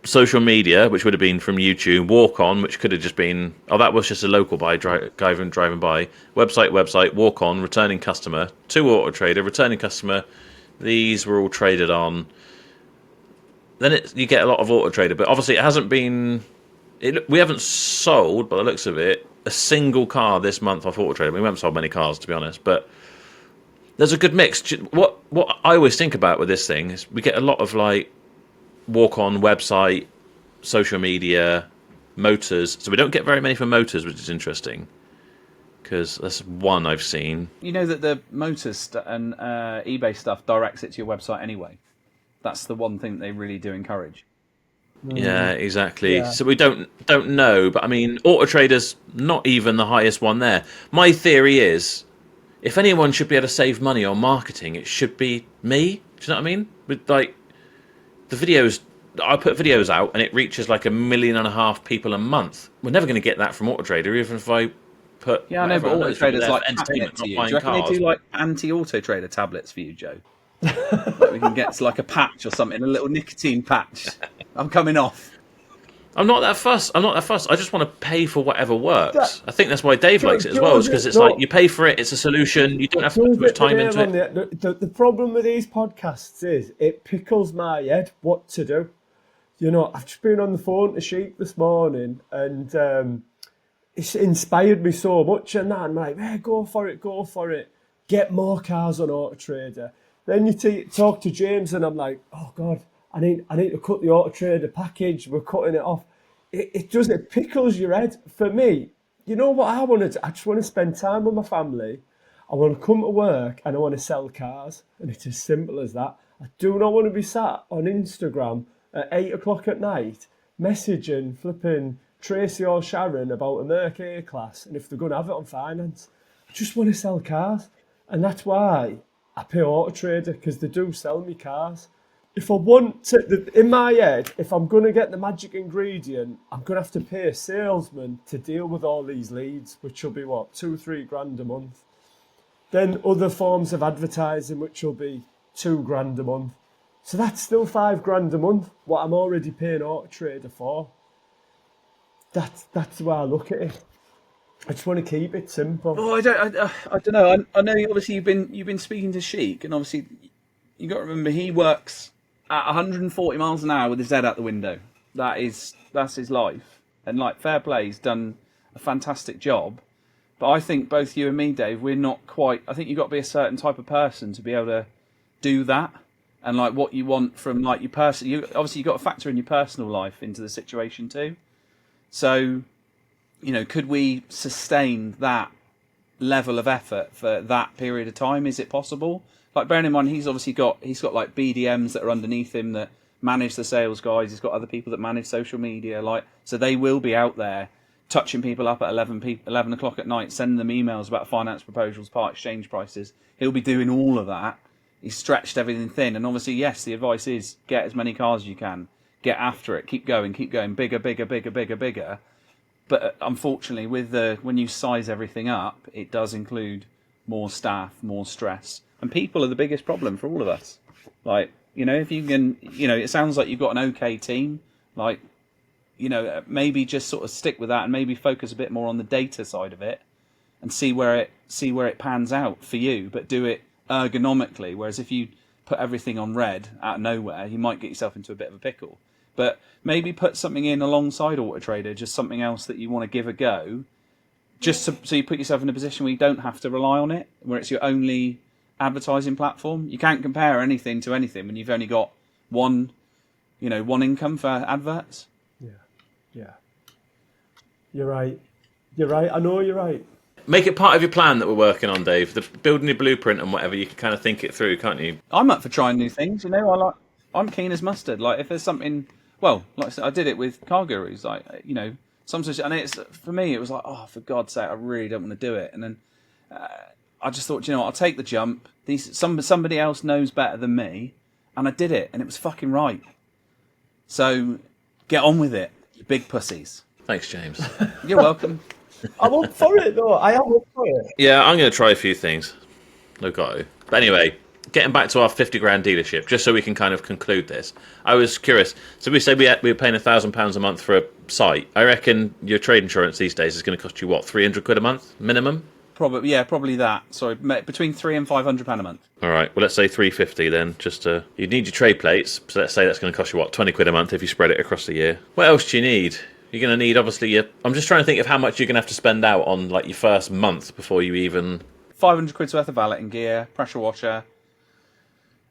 social media, which would have been from YouTube, walk on, which could have just been, that was just a local buy, guy driving by, website, walk on, returning customer, to AutoTrader, returning customer. These were all traded on. Then you get a lot of AutoTrader, but obviously it hasn't been. We haven't sold, by the looks of it, a single car this month off AutoTrader. We haven't sold many cars, to be honest, but there's a good mix. What I always think about with this thing is we get a lot of like walk-on, website, social media, motors. So we don't get very many for motors, which is interesting because that's one I've seen. You know that the motors and eBay stuff directs it to your website anyway. That's the one thing they really do encourage. Yeah, exactly. Yeah. So we don't know, but I mean, AutoTrader's not even the highest one there. My theory is, if anyone should be able to save money on marketing, it should be me. Do you know what I mean? With like the videos, I put videos out and it reaches like 1.5 million people a month. We're never going to get that from AutoTrader, even if I put. Yeah, I know, but AutoTrader's like entertainment to you. Do you reckon they do like anti-AutoTrader tablets for you, Joe? Like we can get like a patch or something, a little nicotine patch. I'm coming off. I'm not that fussed. I just want to pay for whatever works. I think that's why Dave likes it as well, because it's like you pay for it, it's a solution, you don't have to put too much time into it. The problem with these podcasts is it pickles my head what to do. You know, I've just been on the phone to Sheik this morning and it's inspired me so much and that. I'm like, hey, go for it. Get more cars on AutoTrader. Then you talk to James and I'm like, oh God, I need to cut the AutoTrader package. We're cutting it off. It pickles your head. For me, you know what I want to do? I just want to spend time with my family. I want to come to work and I want to sell cars. And it's as simple as that. I do not want to be sat on Instagram at 8 o'clock at night messaging flipping Tracy or Sharon about a Merc A-Class and if they're going to have it on finance. I just want to sell cars. And that's why I pay AutoTrader, because they do sell me cars. If I want to, in my head, if I'm going to get the magic ingredient, I'm going to have to pay a salesman to deal with all these leads, which will be what, 2-3 grand a month. Then other forms of advertising, which will be 2 grand a month. So that's still 5 grand a month, what I'm already paying AutoTrader for. That's the way I look at it. I just want to keep it simple. Oh, I don't know. I know. Obviously, you've been speaking to Sheik, and obviously, you got to remember he works at 140 miles an hour with his head out the window. That's his life, and like fair play, he's done a fantastic job. But I think both you and me, Dave, we're not quite. I think you've got to be a certain type of person to be able to do that, and like what you want from like your person. Obviously, you've got to factor in your personal life into the situation too. So, you know, could we sustain that level of effort for that period of time? Is it possible? Like, bearing in mind, he's got like BDMs that are underneath him that manage the sales guys. He's got other people that manage social media. Like, so they will be out there touching people up at 11 o'clock at night, sending them emails about finance proposals, part exchange prices. He'll be doing all of that. He's stretched everything thin. And obviously, yes, the advice is get as many cars as you can. Get after it. Keep going. Bigger. But unfortunately, when you size everything up, it does include more staff, more stress. And people are the biggest problem for all of us. Like, You know, if you can, you know, it sounds like you've got an okay team. Like, you know, maybe just sort of stick with that and maybe focus a bit more on the data side of it and see where it pans out for you, but do it ergonomically. Whereas if you put everything on red out of nowhere, you might get yourself into a bit of a pickle. But maybe put something in alongside AutoTrader, just something else that you want to give a go, just so you put yourself in a position where you don't have to rely on it, where it's your only advertising platform. You can't compare anything to anything when you've only got one income for adverts. Yeah. You're right. I know you're right. Make it part of your plan that we're working on, Dave. The building your blueprint and whatever, you can kind of think it through, can't you? I'm up for trying new things. You know, I'm keen as mustard. Like if there's something, well, like I said, I did it with Car Gurus. Like, you know, sometimes, and it's for me, it was like, oh, for God's sake, I really don't want to do it. And then I just thought, you know what, I'll take the jump. Somebody else knows better than me, and I did it, and it was fucking right. So get on with it, you big pussies. Thanks, James. You're welcome. I'm up for it, though. I am up for it. Yeah, I'm going to try a few things. No got to. But anyway, getting back to our 50 grand dealership, just so we can kind of conclude this. I was curious. So we said we were paying £1,000 a month for a site. I reckon your trade insurance these days is going to cost you, what, 300 quid a month minimum? Probably that. Sorry, between £300 and £500 a month. All right, well, let's say 350 then. You need your trade plates. So let's say that's going to cost you, what, 20 quid a month if you spread it across the year. What else do you need? You're going to need, obviously, I'm just trying to think of how much you're going to have to spend out on, like, your first month before you even... 500 quid's worth of valeting gear, pressure washer,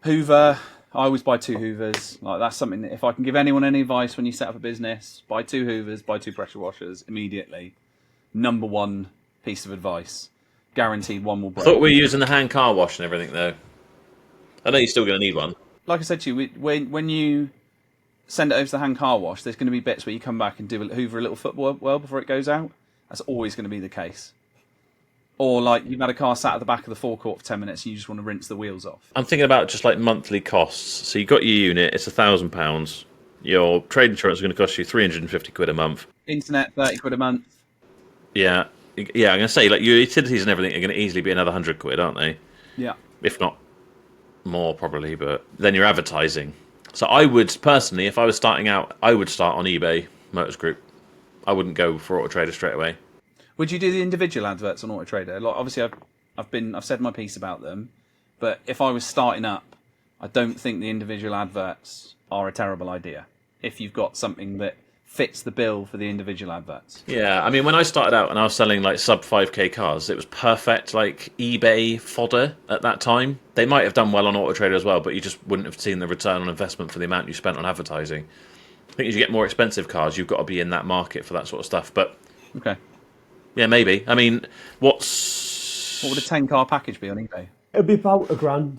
Hoover. I always buy 2 Hoovers. Like, that's something that if I can give anyone any advice when you set up a business, buy 2 Hoovers, buy 2 pressure washers immediately. Number 1 piece of advice. Guaranteed one will break. I thought we were using the hand car wash and everything, though. I know you're still going to need one. Like I said to you, when you send it over to the hand car wash, there's going to be bits where you come back and hoover a little foot well before it goes out. That's always going to be the case. Or like you've had a car sat at the back of the forecourt for 10 minutes and you just want to rinse the wheels off. I'm thinking about just like monthly costs. So you've got your unit, it's £1,000. Your trade insurance is going to cost you 350 quid a month. Internet, 30 quid a month. Yeah, I'm going to say like your utilities and everything are going to easily be another 100 quid, aren't they? Yeah. If not more, probably. But then you're advertising. So I would, personally, if I was starting out, I would start on eBay Motors Group. I wouldn't go for AutoTrader straight away. Would you do the individual adverts on AutoTrader? Like, obviously, I've said my piece about them, but if I was starting up, I don't think the individual adverts are a terrible idea. If you've got something that fits the bill for the individual adverts. Yeah, I mean, when I started out and I was selling like sub 5k cars, it was perfect, like eBay fodder at that time. They might have done well on AutoTrader as well, but you just wouldn't have seen the return on investment for the amount you spent on advertising. I think as you get more expensive cars, you've got to be in that market for that sort of stuff. But okay, yeah, maybe. I mean, what would a 10-car package be on eBay? It'd be about £1,000.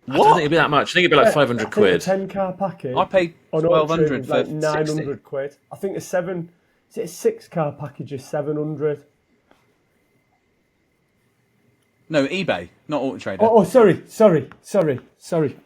I don't think it'd be that much. I think it'd be like 500 quid. A 10-car package. I paid on $1,200 for like 60. 900 quid. I think a 6-car package is 700. No, eBay, not AutoTrader. Oh, sorry.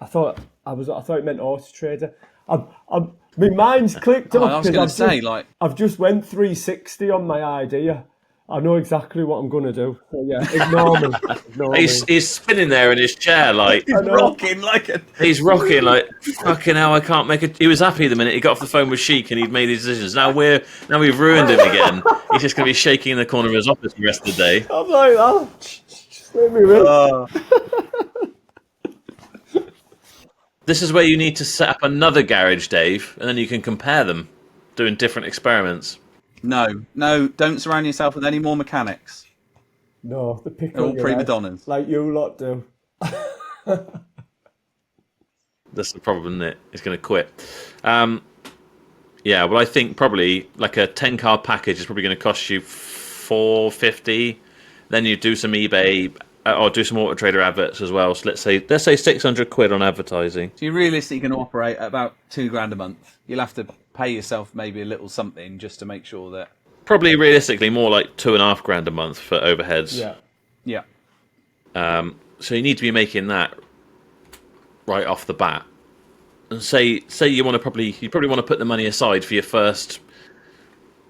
I thought it meant AutoTrader. My mind's clicked off. I was going to say, like, I've just went 360 on my idea. I know exactly what I'm going to do. So yeah, ignore me. He's spinning there in his chair, like he's rocking like fucking hell. I can't make it. He was happy the minute he got off the phone with Sheik and he'd made his decisions. Now we've ruined him again. He's just going to be shaking in the corner of his office the rest of the day. I'm like, oh, just let me ring. This is where you need to set up another garage, Dave, and then you can compare them, doing different experiments. No, don't surround yourself with any more mechanics. No, the pick They're all prima donnas. like you lot do. That's the problem, isn't it? He's going to quit. Yeah, well, I think probably like a 10-car package is probably going to cost you $450. Then you do some eBay or do some AutoTrader adverts as well. So let's say 600 quid on advertising. So you're realistically going to operate at about $2,000 a month. You'll have to pay yourself maybe a little something just to make sure that. Probably realistically more like $2,500 a month for overheads. Yeah. So you need to be making that right off the bat. And say you probably want to put the money aside for your first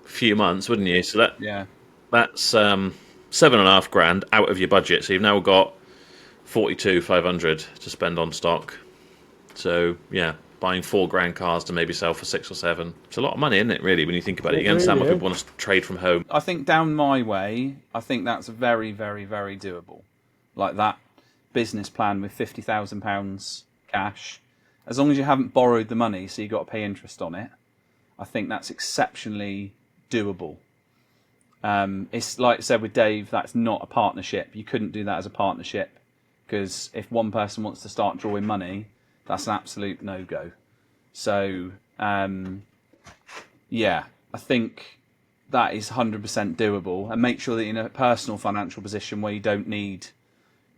few months, wouldn't you? So that's $7,500 out of your budget. So you've now got 42,500 to spend on stock. So yeah, buying £4,000 cars to maybe sell for 6 or 7. It's a lot of money, isn't it? Really, when you think about it, you can understand why people want to trade from home. I think down my way, I think that's very, very, very doable. Like that business plan with £50,000 cash, as long as you haven't borrowed the money, so you've got to pay interest on it. I think that's exceptionally doable. It's like I said with Dave, that's not a partnership. You couldn't do that as a partnership, because if one person wants to start drawing money, that's an absolute no-go. So, yeah, I think that is 100% doable. And make sure that you're in a personal financial position where you don't need,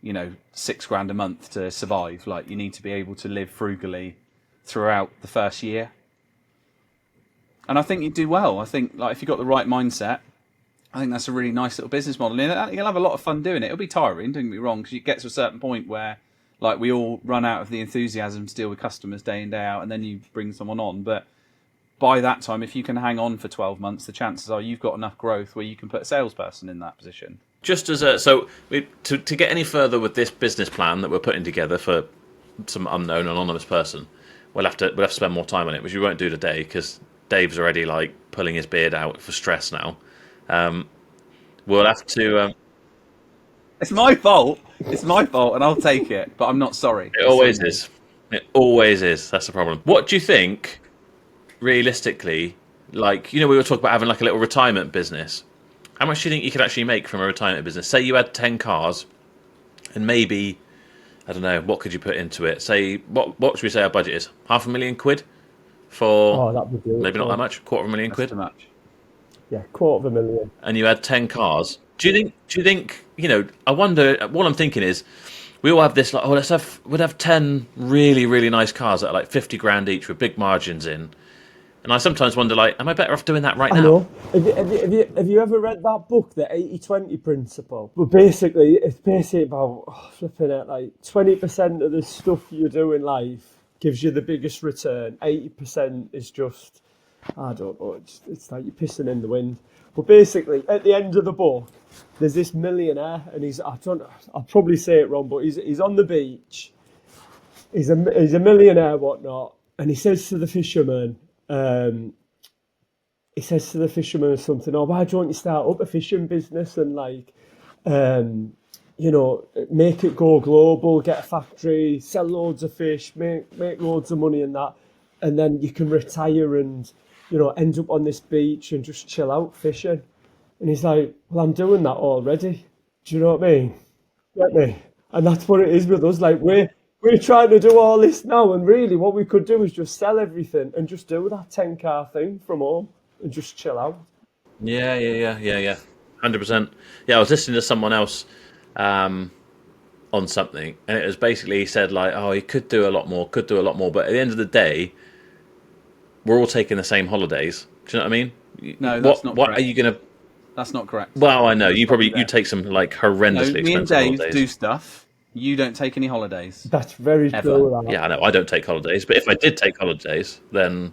£6,000 a month to survive. Like, you need to be able to live frugally throughout the first year. And I think you do well. I think, like, if you've got the right mindset, I think that's a really nice little business model. And you'll have a lot of fun doing it. It'll be tiring, don't get me wrong, because you get to a certain point where, like, we all run out of the enthusiasm to deal with customers day in, day out, and then you bring someone on. But by that time, if you can hang on for 12 months, the chances are you've got enough growth where you can put a salesperson in that position. Just as to get any further with this business plan that we're putting together for some unknown anonymous person, we'll have to spend more time on it, which we won't do today because Dave's already like pulling his beard out for stress now. We'll have to. It's my fault. It's my fault, and I'll take it. But I'm not sorry. It always is. It always is. That's the problem. What do you think, realistically? Like, we were talking about having like a little retirement business. How much do you think you could actually make from a retirement business? Say you had 10 cars, and maybe, I don't know, what could you put into it? Say, what should we say our budget is? £500,000 for that'd be good. Maybe not that much. £250,000 That's too much. Yeah, £250,000. And you had 10 cars. Do you think? I wonder. What I'm thinking is, we all have this like, we'd have 10 really, really nice cars that are like £50,000 each with big margins in. And I sometimes wonder, like, am I better off doing that right now? I know. Have you ever read that book, the 80-20 principle? But basically, it's about flipping it, like 20% of the stuff you do in life gives you the biggest return. 80% is just, I don't know, it's like you're pissing in the wind. But basically, at the end of the book, there's this millionaire, and I'll probably say it wrong, but he's on the beach. He's a millionaire, whatnot, and he says to the fisherman, something, why don't you start up a fishing business and like, make it go global, get a factory, sell loads of fish, make loads of money in that, and then you can retire and, end up on this beach and just chill out fishing. And he's like, well, I'm doing that already. Do you know what I mean? Get me? And that's what it is with us. Like, we're trying to do all this now, and really what we could do is just sell everything and just do that 10-car thing from home and just chill out. Yeah. 100%. Yeah, I was listening to someone else on something, and it was basically, he said like, he could do a lot more, but at the end of the day, we're all taking the same holidays. Do you know what I mean? No, that's not correct. What are you going to... That's not correct. Well, I know. You take some like horrendously expensive me and Dave holidays. do stuff. You don't take any holidays. That's very ever. true. Yeah, I know. I don't take holidays, but if I did take holidays, then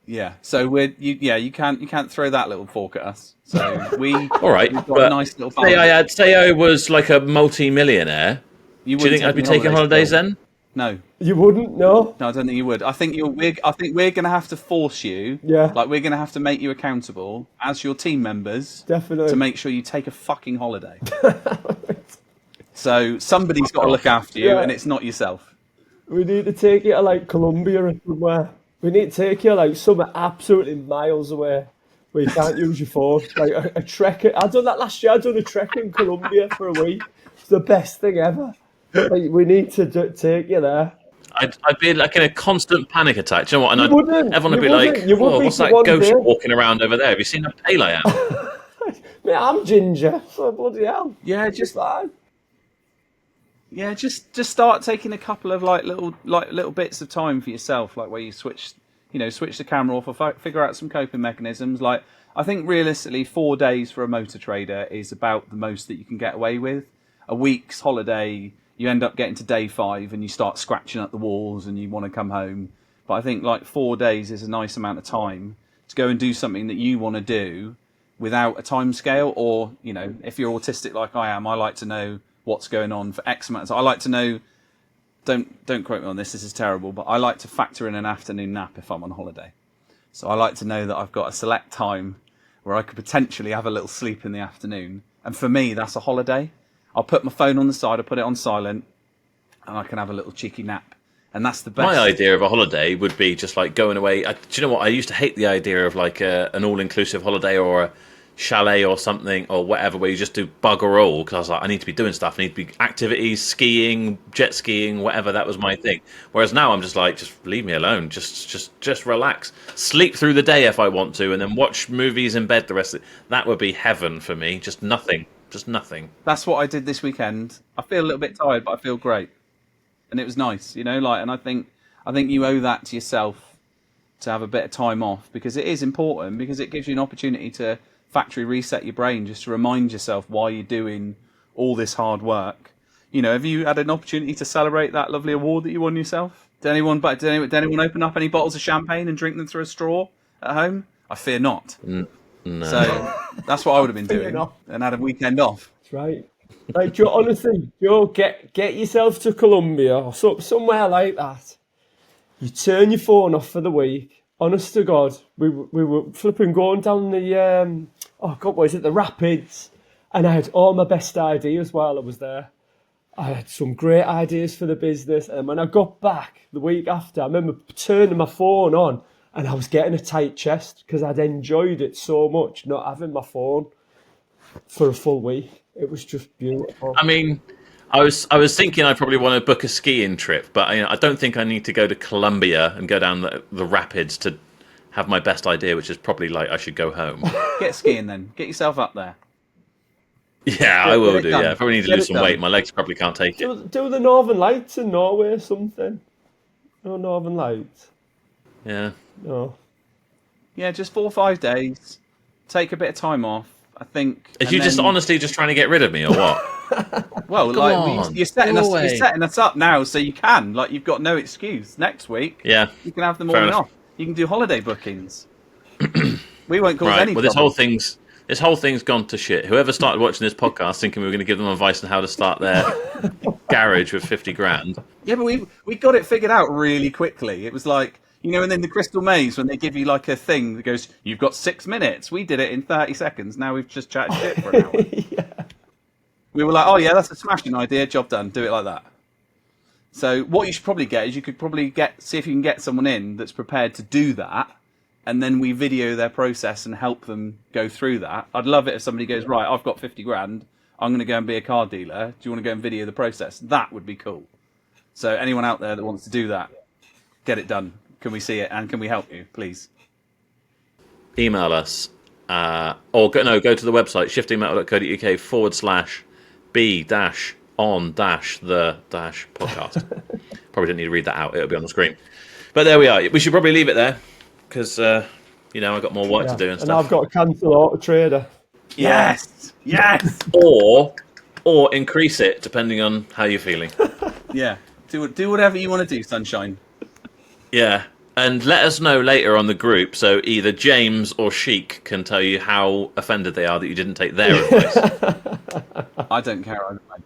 yeah. So you can't throw that little fork at us. So we all right. We've got but a nice little balance. say I was like a multi-millionaire. Do you think I'd be taking holidays then? No. You wouldn't? No, I don't think you would. I think we're going to have to force you. Yeah. Like, we're going to have to make you accountable as your team members. Definitely. To make sure you take a fucking holiday. So somebody's got to look after you, and it's not yourself. We need to take you to like Colombia or somewhere. We need to take you like somewhere absolutely miles away where you can't use your phone. Like a trek. I done that last year. I done a trek in Colombia for a week. It's the best thing ever. Like, we need to take you there. I'd be like in a constant panic attack. Do you know what? And everyone would be like, what's that ghost walking around over there? Have you seen how pale I am? Mate, I'm ginger, so bloody hell. Yeah, just fine. Yeah, just start taking a couple of little bits of time for yourself, like where you switch the camera off or figure out some coping mechanisms. Like, I think realistically 4 days for a motor trader is about the most that you can get away with. A week's holiday, you end up getting to day 5 and you start scratching at the walls and you want to come home. But I think like 4 days is a nice amount of time to go and do something that you want to do without a time scale. Or, if you're autistic like I am, I like to know what's going on for X amount. So I like to know. Don't quote me on this. This is terrible, but I like to factor in an afternoon nap if I'm on holiday. So I like to know that I've got a select time where I could potentially have a little sleep in the afternoon. And for me, that's a holiday. I'll put my phone on the side, I'll put it on silent, and I can have a little cheeky nap. And that's the best. My idea of a holiday would be just like going away. Do you know what? I used to hate the idea of like an all-inclusive holiday or a chalet or something or whatever, where you just do bugger all, because I was like, I need to be doing stuff. I need to be activities, skiing, jet skiing, whatever. That was my thing. Whereas now I'm just like, just leave me alone. Just relax. Sleep through the day if I want to, and then watch movies in bed the rest of it. That would be heaven for me. Just nothing. Just nothing. That's what I did this weekend. I feel a little bit tired, but I feel great. And it was nice, you know, like, and I think you owe that to yourself to have a bit of time off, because it is important, because it gives you an opportunity to factory reset your brain, just to remind yourself why you're doing all this hard work. You know, have you had an opportunity to celebrate that lovely award that you won yourself? Did anyone open up any bottles of champagne and drink them through a straw at home? I fear not. No. So that's what I would have been doing, and had a weekend off. That's right. Like, Joe, honestly, Joe, get yourself to Colombia or somewhere like that. You turn your phone off for the week. Honest to God, we were flipping going down the the Rapids, and I had all my best ideas while I was there. I had some great ideas for the business, and when I got back the week after, I remember turning my phone on, and I was getting a tight chest because I'd enjoyed it so much not having my phone for a full week. It was just beautiful. I mean, I was thinking I probably want to book a skiing trip, but I don't think I need to go to Colombia and go down the rapids to have my best idea, which is probably like I should go home. Get skiing then. Get yourself up there. Yeah, I will do. Yeah, I probably need to lose some weight. My legs probably can't take it. Do the Northern Lights in Norway or something? No Northern Lights. Yeah. No. Yeah, just 4 or 5 days. Take a bit of time off, I think. Are you just honestly just trying to get rid of me, or what? Well, you're setting us up now, so you can. Like, you've got no excuse. Next week, Yeah. you can have the morning off. You can do holiday bookings. We won't cause any. Well, this whole thing's gone to shit. Whoever started watching this podcast thinking we were going to give them advice on how to start their garage with 50 grand. Yeah, but we got it figured out really quickly. It was like, you know, and then the Crystal Maze, when they give you like a thing that goes, you've got 6 minutes. We did it in 30 seconds. Now we've just chatted shit for an hour. Yeah. We were like, oh yeah, that's a smashing idea. Job done. Do it like that. So what you should probably get is you could probably see if you can get someone in that's prepared to do that. And then we video their process and help them go through that. I'd love it if somebody goes, right, I've got 50 grand. I'm going to go and be a car dealer. Do you want to go and video the process? That would be cool. So anyone out there that wants to do that, get it done. Can we see it? And can we help you, please? Email us. Or go to the website, shiftingmetal.co.uk /B-on-the-podcast. Probably didn't need to read that out. It'll be on the screen. But there we are. We should probably leave it there because, I've got more work to do and stuff. And I've got to cancel AutoTrader. Yes! Yes! Or increase it depending on how you're feeling. Yeah. Do whatever you want to do, sunshine. Yeah. And let us know later on the group, so either James or Sheik can tell you how offended they are that you didn't take their advice. I don't care either way.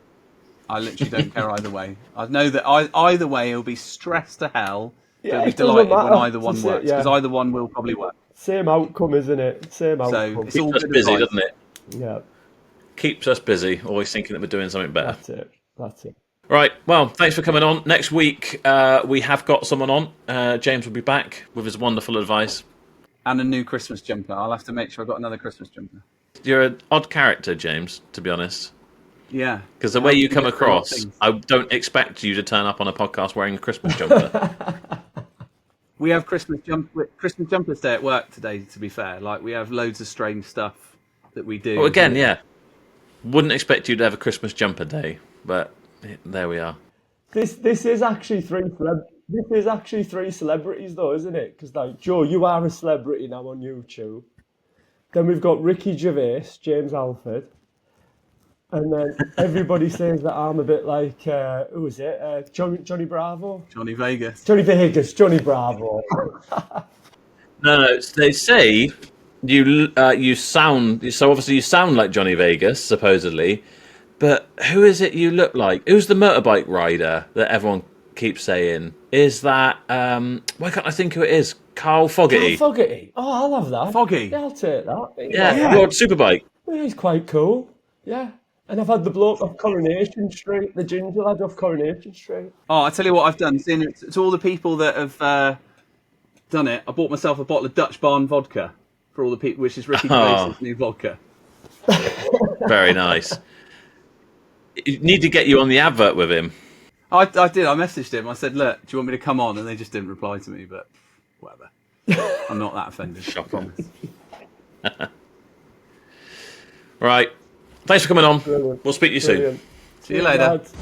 I literally don't care either way. I know that either way it'll be stressed to hell. Yeah, It'll be delighted when either one works, because either one will probably work. Same outcome, isn't it? Same outcome. So it's Keeps all us good busy, advice. doesn't it? Yeah, Keeps us busy, always thinking that we're doing something better. that's it. Right, well, thanks for coming on. Next week, we have got someone on. James will be back with his wonderful advice. And a new Christmas jumper. I'll have to make sure I've got another Christmas jumper. You're an odd character, James, to be honest. Yeah. Because the way you come across, I don't expect you to turn up on a podcast wearing a Christmas jumper. We have Christmas jumpers day at work today, to be fair. Like, we have loads of strange stuff that we do. Well, again, yeah. Wouldn't expect you to have a Christmas jumper day, but there we are. This is actually three celebrities, though, isn't it? Because, like, Joe, you are a celebrity now on YouTube. Then we've got Ricky Gervais, James Alford. And then everybody says that I'm a bit like, who is it? Johnny Bravo? Johnny Vegas. Johnny Bravo. No, they say you sound, so obviously you sound like Johnny Vegas, supposedly, But who is it you look like? Who's the motorbike rider that everyone keeps saying? Is that, why can't I think who it is? Carl Fogarty. Carl Fogarty. Oh, I'll have that. Foggy. Yeah, I'll take that. Yeah, World Superbike. Yeah, he's quite cool. Yeah. And I've had the bloke off Coronation Street, the ginger lad off Coronation Street. Oh, I tell you what I've done. To all the people that have done it, I bought myself a bottle of Dutch Barn vodka for all the people, which is Ricky Gervais's new vodka. Very nice. You need to get you on the advert with him. I did. I messaged him. I said, "Look, do you want me to come on?" And they just didn't reply to me. But whatever. I'm not that offended. Shocking. Right. Thanks for coming on. Brilliant. We'll speak to you soon. Brilliant. See you later. Lads.